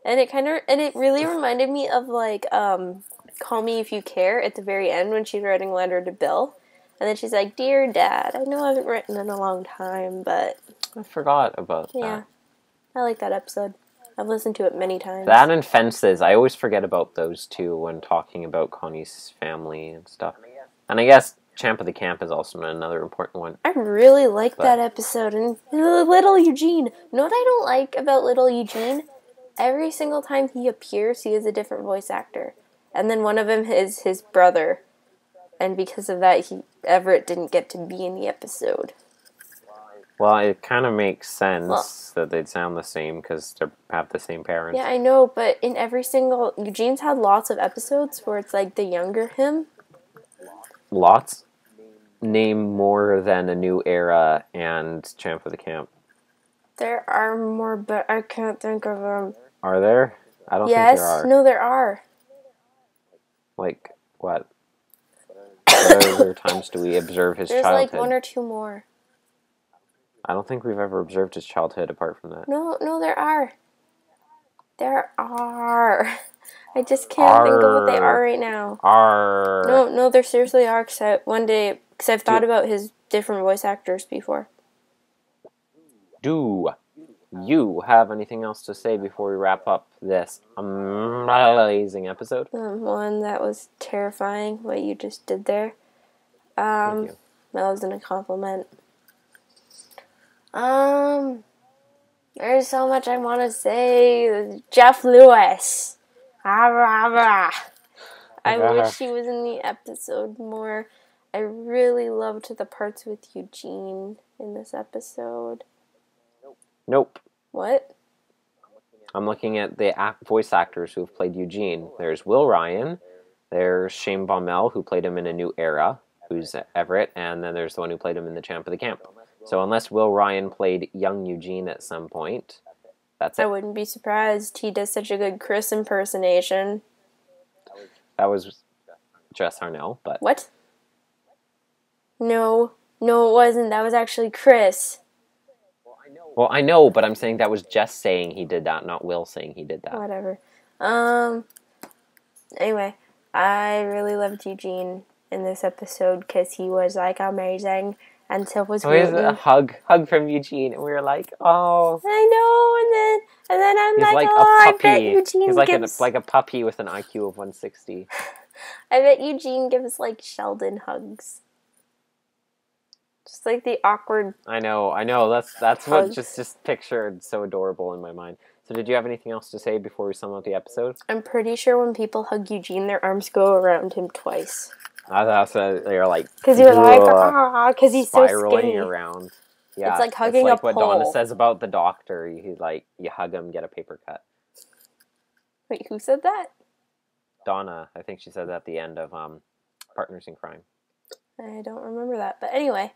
And it really reminded me of like Call Me If You Care at the very end when she's writing a letter to Bill. And then she's like, Dear Dad, I know I haven't written in a long time, but I forgot about that. Yeah. I like that episode. I've listened to it many times. That and Fences. I always forget about those two when talking about Connie's family and stuff. And I guess Champ of the Camp is also another important one. I really like that episode. And Little Eugene. You know what I don't like about Little Eugene? Every single time he appears, he is a different voice actor. And then one of them is his brother. And because of that, Everett didn't get to be in the episode. Well, it kind of makes sense that they'd sound the same because they have the same parents. Yeah, I know, but in every single... Eugene's had lots of episodes where it's like the younger him. Lots? Name more than A New Era and Champ of the Camp. There are more, but I can't think of them. Are there? I don't think there are. No, there are. Like, what? What other times do we observe his childhood? There's like 1 or 2 more. I don't think we've ever observed his childhood apart from that. No, there are. There are. I just can't think of what they are right now. No, there seriously are, because I've thought about his different voice actors before. Do you have anything else to say before we wrap up this amazing episode? One that was terrifying, what you just did there. Thank you. That wasn't a compliment. There's so much I want to say. Jeff Lewis. I wish he was in the episode more. I really loved the parts with Eugene in this episode. Nope. What? I'm looking at the voice actors who have played Eugene. There's Will Ryan. There's Shane Baumel, who played him in A New Era, who's Everett. And then there's the one who played him in The Champ of the Camp. So unless Will Ryan played young Eugene at some point, that's it. I wouldn't be surprised. He does such a good Chris impersonation. That was Jess Harnell, but... What? No, it wasn't. That was actually Chris. Well, I know, but I'm saying that was Jess saying he did that, not Will saying he did that. Whatever. Anyway, I really loved Eugene in this episode because he was, like, amazing. And so was Where's a hug from Eugene, and we were like, oh. I know, and then I'm he's like, a oh, puppy. I bet Eugene He's like gives... like a puppy with an IQ of 160. I bet Eugene gives, like, Sheldon hugs. Just like the awkward... I know. That's what just pictured so adorable in my mind. So did you have anything else to say before we sum up the episode? I'm pretty sure when people hug Eugene, their arms go around him twice. That's they're like... Because you're like, because he's so skinny. Spiraling around. Yeah, it's like hugging it's like a what pole. Donna says about the doctor. You hug him, get a paper cut. Wait, who said that? Donna. I think she said that at the end of Partners in Crime. I don't remember that, but anyway.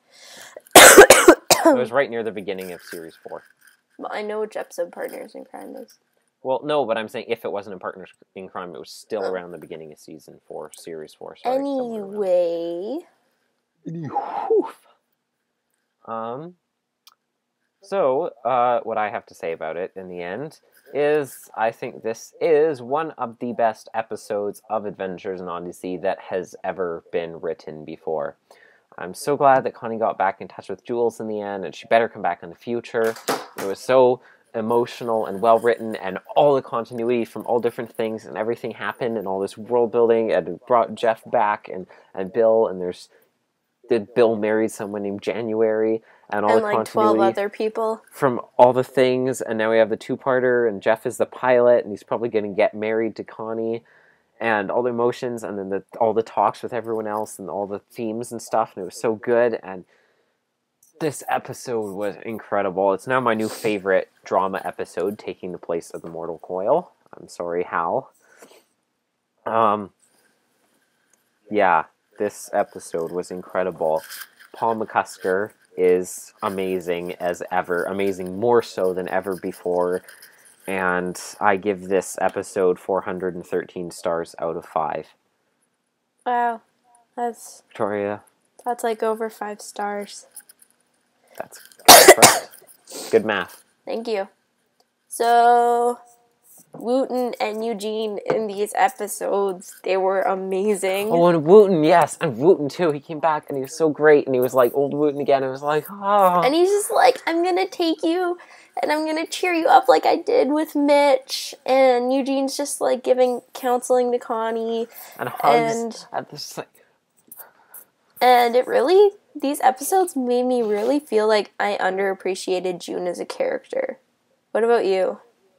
It was right near the beginning of Series 4. Well, I know which episode Partners in Crime is. Well, no, but I'm saying if it wasn't in Partners in Crime, it was still around the beginning of season 4, series 4. Sorry, Anyway. So, what I have to say about it in the end is I think this is one of the best episodes of Adventures in Odyssey that has ever been written before. I'm so glad that Connie got back in touch with Jules in the end, and she better come back in the future. It was so emotional and well written, and all the continuity from all different things, and everything happened, and all this world building, and it brought Jeff back, and Bill, and did Bill marry someone named January, and all the like continuity 12 other people from all the things, and now we have the two-parter, and Jeff is the pilot, and he's probably going to get married to Connie, and all the emotions, and then all the talks with everyone else, and all the themes and stuff, and it was so good, and this episode was incredible. It's now my new favorite drama episode, taking the place of The Mortal Coil. I'm sorry, Hal. Yeah, this episode was incredible. Paul McCusker is amazing as ever. Amazing more so than ever before. And I give this episode 413 stars out of 5. Wow. That's Victoria? That's like over 5 stars. That's correct. Good math. Thank you. So, Wooten and Eugene in these episodes, they were amazing. Oh, and Wooten, yes. And Wooten, too. He came back, and he was so great. And he was like old Wooten again. It was like, oh. And he's just like, I'm going to take you, and I'm going to cheer you up like I did with Mitch. And Eugene's just like giving counseling to Connie. And hugs. And it really, these episodes made me really feel like I underappreciated June as a character. What about you?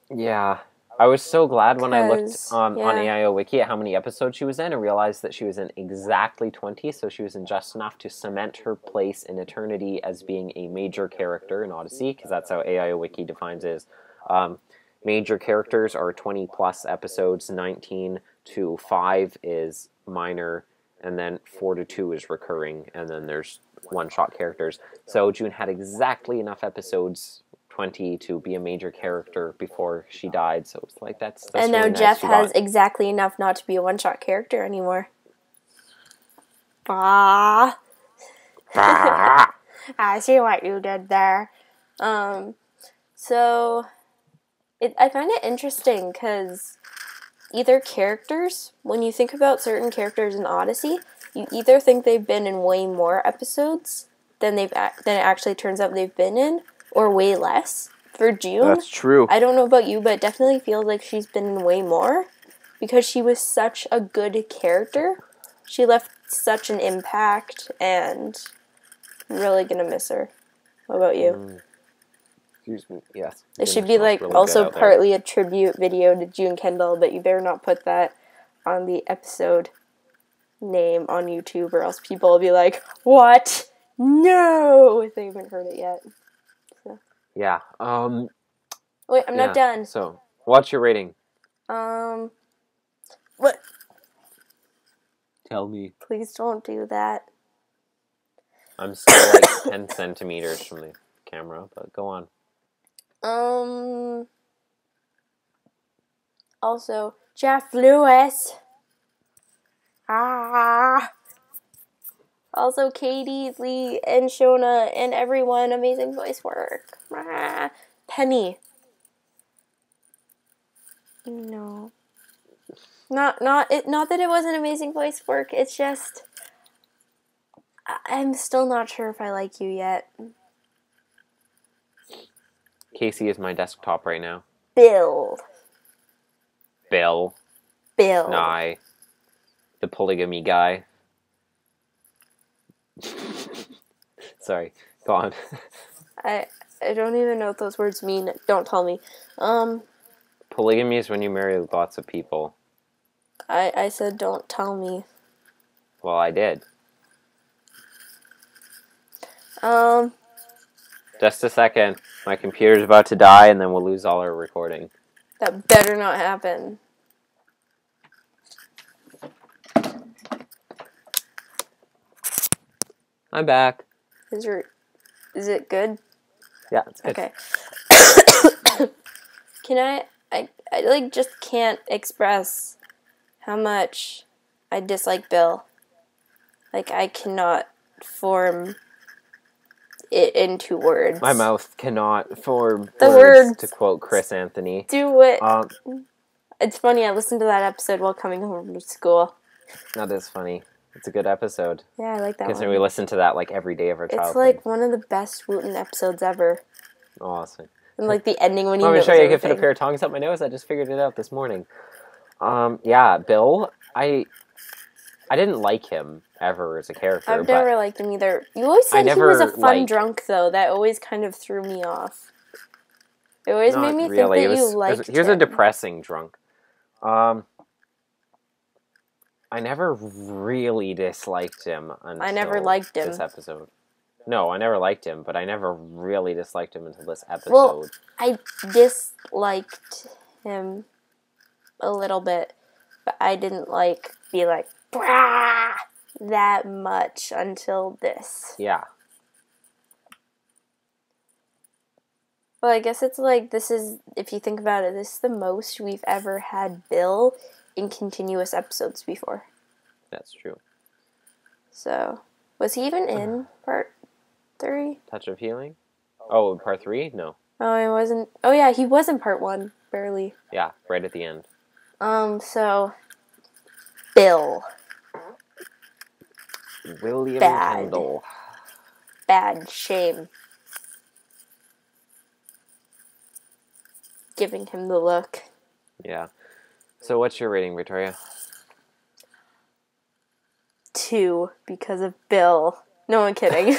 Yeah. I was so glad when I looked on AIOO Wiki at how many episodes she was in and realized that she was in exactly 20, so she was in just enough to cement her place in eternity as being a major character in Odyssey, because that's how AIOO Wiki defines it. Major characters are 20-plus episodes, 19 to 5 is minor, and then 4 to 2 is recurring, and then there's one-shot characters. So June had exactly enough episodes, 20, to be a major character before she died, so it's like that's and really now nice. Jeff has exactly enough not to be a one-shot character anymore. Ah. I see what you did there. So I find it interesting because either characters, when you think about certain characters in Odyssey, you either think they've been in way more episodes than it actually turns out they've been in, or way less. For June, that's true. I don't know about you, but it definitely feels like she's been in way more because she was such a good character. She left such an impact, and I'm really gonna miss her. What about you? Excuse me. Yes. It should be like really also partly a tribute video to June Kendall, but you better not put that on the episode name on YouTube, or else people will be like, "What? No!" if they haven't heard it yet. So. Yeah. Wait, I'm not done. So, what's your rating? What? Tell me. Please don't do that. I'm still like 10 centimeters from the camera, but go on. Also, Jeff Lewis. Also, Katie, Lee, and Shona, and everyone. Amazing voice work. Penny. No. Not that it wasn't amazing voice work. It's just I'm still not sure if I like you yet. Casey is my desktop right now. Bill. Nye. The polygamy guy. Sorry, go on. I don't even know what those words mean. Don't tell me. Polygamy is when you marry lots of people. I said don't tell me. Well, I did. Just a second. My computer's about to die, and then we'll lose all our recording. That better not happen. I'm back. Is it good? Yeah, it's good. Okay. Can I I like just can't express how much I dislike Bill. Like, I cannot form it into words. My mouth cannot form The words, words. to quote Chris Anthony. Do it. Um, It's funny, I listened to that episode while coming home from school. that is funny. It's a good episode. Yeah, I like that Considering one. we listen to that like every day of our childhood. It's like one of the best Wooten episodes ever. Awesome. And like the ending when he Let me knows show you. I can fit a everything. pair of tongs up my nose. I just figured it out this morning. Yeah, Bill. I didn't like him ever as a character. I've never liked him either. You always said he was a fun drunk, though. That always kind of threw me off. It always made me think that you liked him. He was a depressing drunk. I never really disliked him until I never liked him. this episode. No, I never liked him, but I never really disliked him until this episode. Well, I disliked him a little bit, but I didn't be like, brah, that much until this. Yeah. Well, I guess it's like, this is, if you think about it, this is the most we've ever had Bill in continuous episodes before. That's true. So, was he even in part 3? Touch of Healing? Oh, part 3? No. Oh, he wasn't. Oh, yeah, he was in part 1, barely. Yeah, right at the end. So, Bill. William Bad. Kendall. Bad. Shame. Giving him the look. Yeah. So what's your rating, Victoria? 2, because of Bill. No, I'm kidding.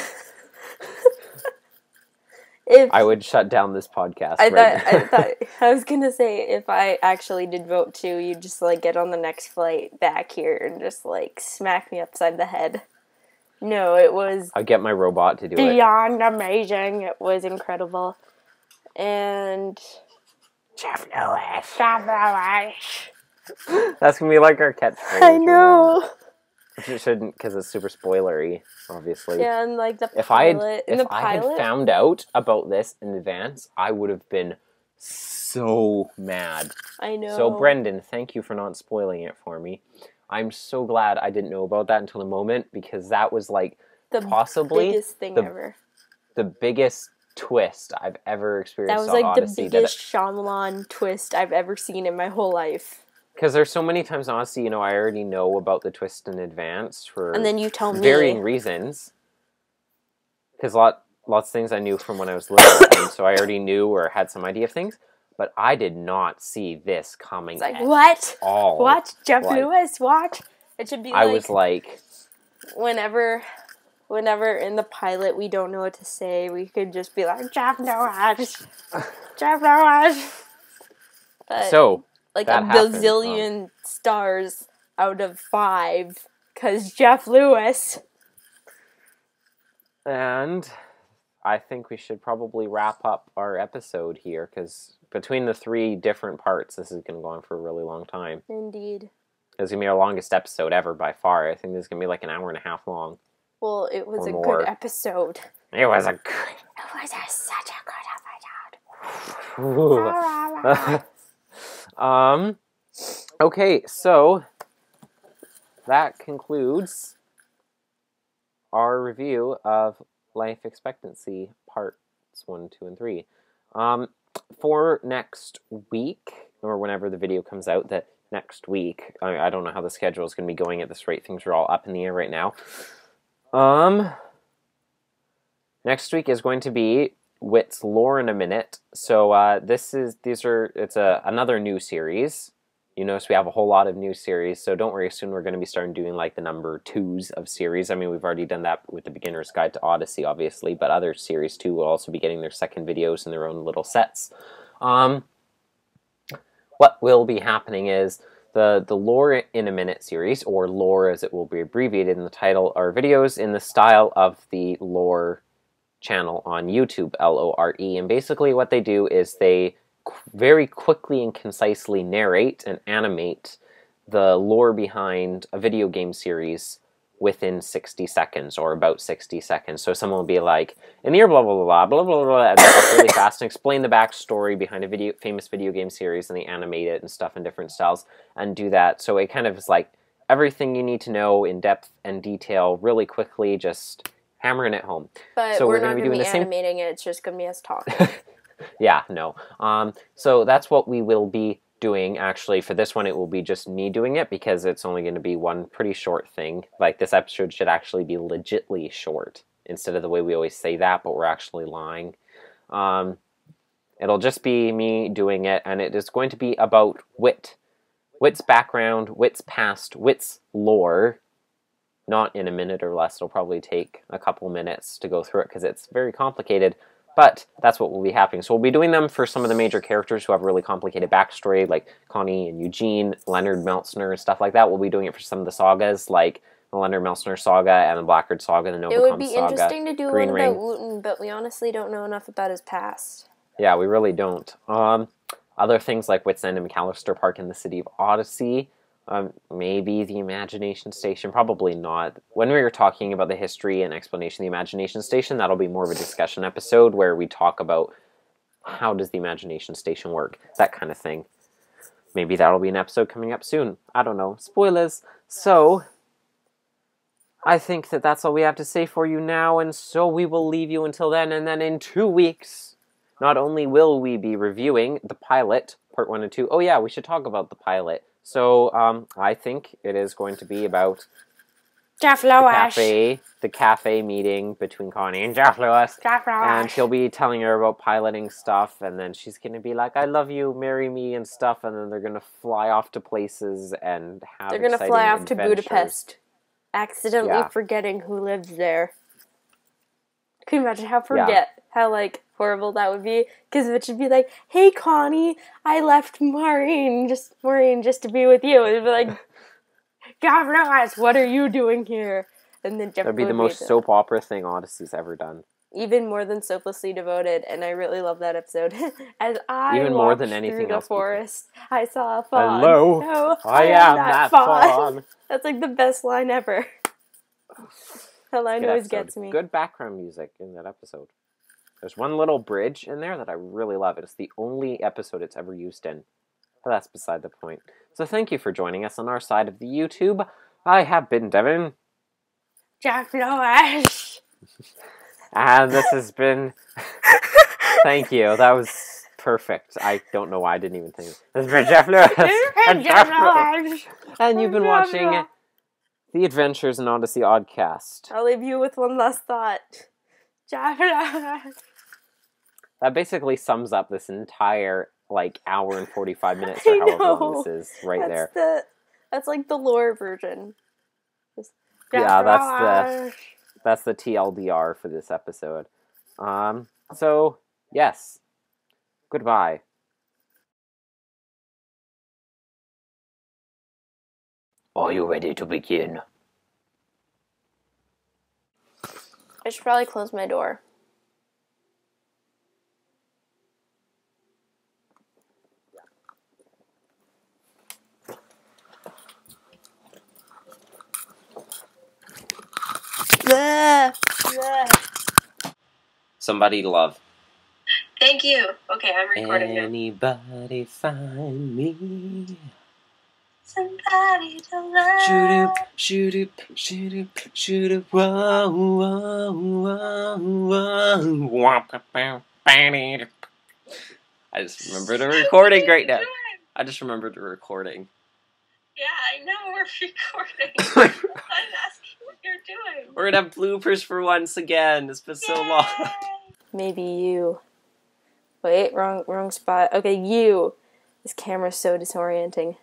I would shut down this podcast. I was gonna say, if I actually did vote 2, you'd just get on the next flight back here and just smack me upside the head. No, it was I'd get my robot to do it. beyond amazing. It was incredible. And Jeff Lewis. Jeff Lewis. That's gonna be like our catchphrase. I know. It shouldn't, because it's super spoilery, obviously. Yeah, and the If I pilot. had found out about this in advance, I would have been so mad. I know. So Brendan, thank you for not spoiling it for me. I'm so glad I didn't know about that until the moment, because that was possibly biggest thing ever. The biggest twist I've ever experienced. That was on Odyssey. the biggest Shyamalan twist I've ever seen in my whole life. Because there's so many times in Odyssey, I already know about the twist in advance for and then you tell me varying reasons. Because lots of things I knew from when I was little, and so I already knew or had some idea of things. But I did not see this coming. It's what? All. What? Jeff Lewis? What? It should be I was like, whenever in the pilot we don't know what to say, we could just be like, Jeff Lewis. Jeff Lewis. But so. A bazillion stars out of 5, because Jeff Lewis. And I think we should probably wrap up our episode here, because between the 3 different parts, this is going to go on for a really long time. Indeed. It's going to be our longest episode ever by far. I think this is going to be an hour and a half long. Well, it was a good episode. It was such a good episode. Okay, so that concludes our review of Life Expectancy parts 1, 2, and 3. For next week, or whenever the video comes out, that next week, I don't know how the schedule is going to be going at this rate. Things are all up in the air right now. Next week is going to be Whit's Lore in a Minute. So it's another new series. You notice we have a whole lot of new series, so don't worry, soon we're going to be starting doing the number 2s of series. I mean, we've already done that with the Beginner's Guide to Odyssey, obviously, but other series too will also be getting their second videos in their own little sets. What will be happening is the Lore in a Minute series, or Lore as it will be abbreviated in the title, are videos in the style of the Lore channel on YouTube, L-O-R-E, and basically what they do is they very quickly and concisely narrate and animate the lore behind a video game series within 60 seconds or about 60 seconds. So someone will be like, in the year blah, blah, blah, blah, blah, blah, and talk really fast and explain the backstory behind a famous video game series, and they animate it and stuff in different styles and do that. So it kind of is like everything you need to know in depth and detail really quickly, just hammering it home. But so we're not going to going to be doing animating it, it's just going to be us talking. Yeah, no. So that's what we will be doing. Actually, for this one, it will be just me doing it because it's only going to be one pretty short thing. Like, this episode should actually be legitly short instead of the way we always say that, but we're actually lying. It'll just be me doing it, and it is going to be about Whit. Whit's background, Whit's past, Whit's lore. Not in a minute or less. It'll probably take a couple minutes to go through it because it's very complicated. But that's what will be happening. So we'll be doing them for some of the major characters who have a really complicated backstory, like Connie and Eugene, Leonard Meltzner, and stuff like that. We'll be doing it for some of the sagas, like the Leonard Meltzner saga and the Blackguard saga, the Novacom saga. It would be interesting to do one about Wooten, but we honestly don't know enough about his past. Yeah, we really don't. Other things like Whit's End and McAllister Park in the city of Odyssey. Maybe the Imagination Station, probably not. When we were talking about the history and explanation of the Imagination Station, that'll be more of a discussion episode where we talk about how does the Imagination Station work, that kind of thing. Maybe that'll be an episode coming up soon. I don't know. Spoilers. So, I think that that's all we have to say for you now, and so we will leave you until then, and then in 2 weeks, not only will we be reviewing the pilot, part 1 and 2. Oh yeah, we should talk about the pilot. So, I think it is going to be about the cafe meeting between Connie and Jeff Lewis. And he'll be telling her about piloting stuff, and then she's going to be like, I love you, marry me, and stuff, and then they're going to fly off to places and have They're going to fly off to adventures. Budapest, accidentally forgetting who lives there. Can you imagine how, like, horrible that would be? Because it should be like, hey, Connie, I left Maureen just to be with you. And it'd be like, God knows, what are you doing here? And then Jeff That'd be the most soap opera thing Odyssey's ever done. Even more than Soaplessly Devoted, and I really love that episode. As I even more than anything through the else forest, I saw a fawn. Hello, no, I am that fawn. That's like the best line ever. That line always gets me. Good background music in that episode. There's one little bridge in there that I really love. It's the only episode it's ever used in. But that's beside the point. So thank you for joining us on our side of the YouTube. I have been Devin. Jeff Lewis. And this has been... Thank you. That was perfect. I don't know why I didn't even think of it. This has been Jeff Lewis. And you've been watching The Adventures in Odyssey Oddcast. I'll leave you with one last thought. Jeff Lewis. That basically sums up this entire, like, hour and 45 minutes or however long this is there. That's like the lore version. Yeah, that's the TLDR for this episode. So, yes. Goodbye. Are you ready to begin? I should probably close my door. Somebody love. Thank you. Okay, I'm recording now. Anybody find me? Somebody to love. Shoot it, whoa, whoa, whoa, whoa. I just remembered a recording right now. I just remembered a recording. Yeah, I know we're recording. I'm asking what you're doing. We're gonna have bloopers for once again. It's been so long. Maybe you. Wait, wrong spot. Okay, you. This camera's so disorienting.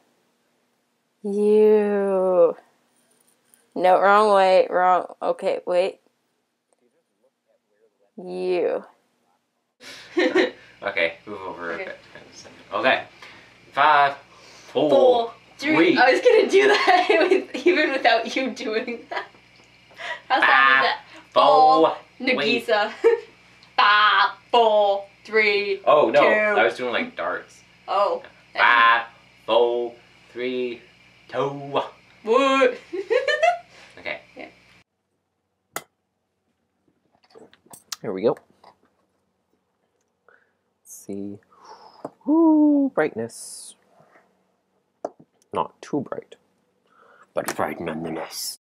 You. No, wrong way. Wrong. Okay, wait. You. Okay, move over a bit. Okay. 5, 4, 3. I was gonna do that even without you doing that. How sad is that? 4, Nagisa. 5, 4, 3. Oh no, 2. I was doing like darts. Oh. 5, 4, 3, 2. What? Okay. Yeah. Here we go. Let's see. Ooh, brightness. Not too bright, but bright nonetheless.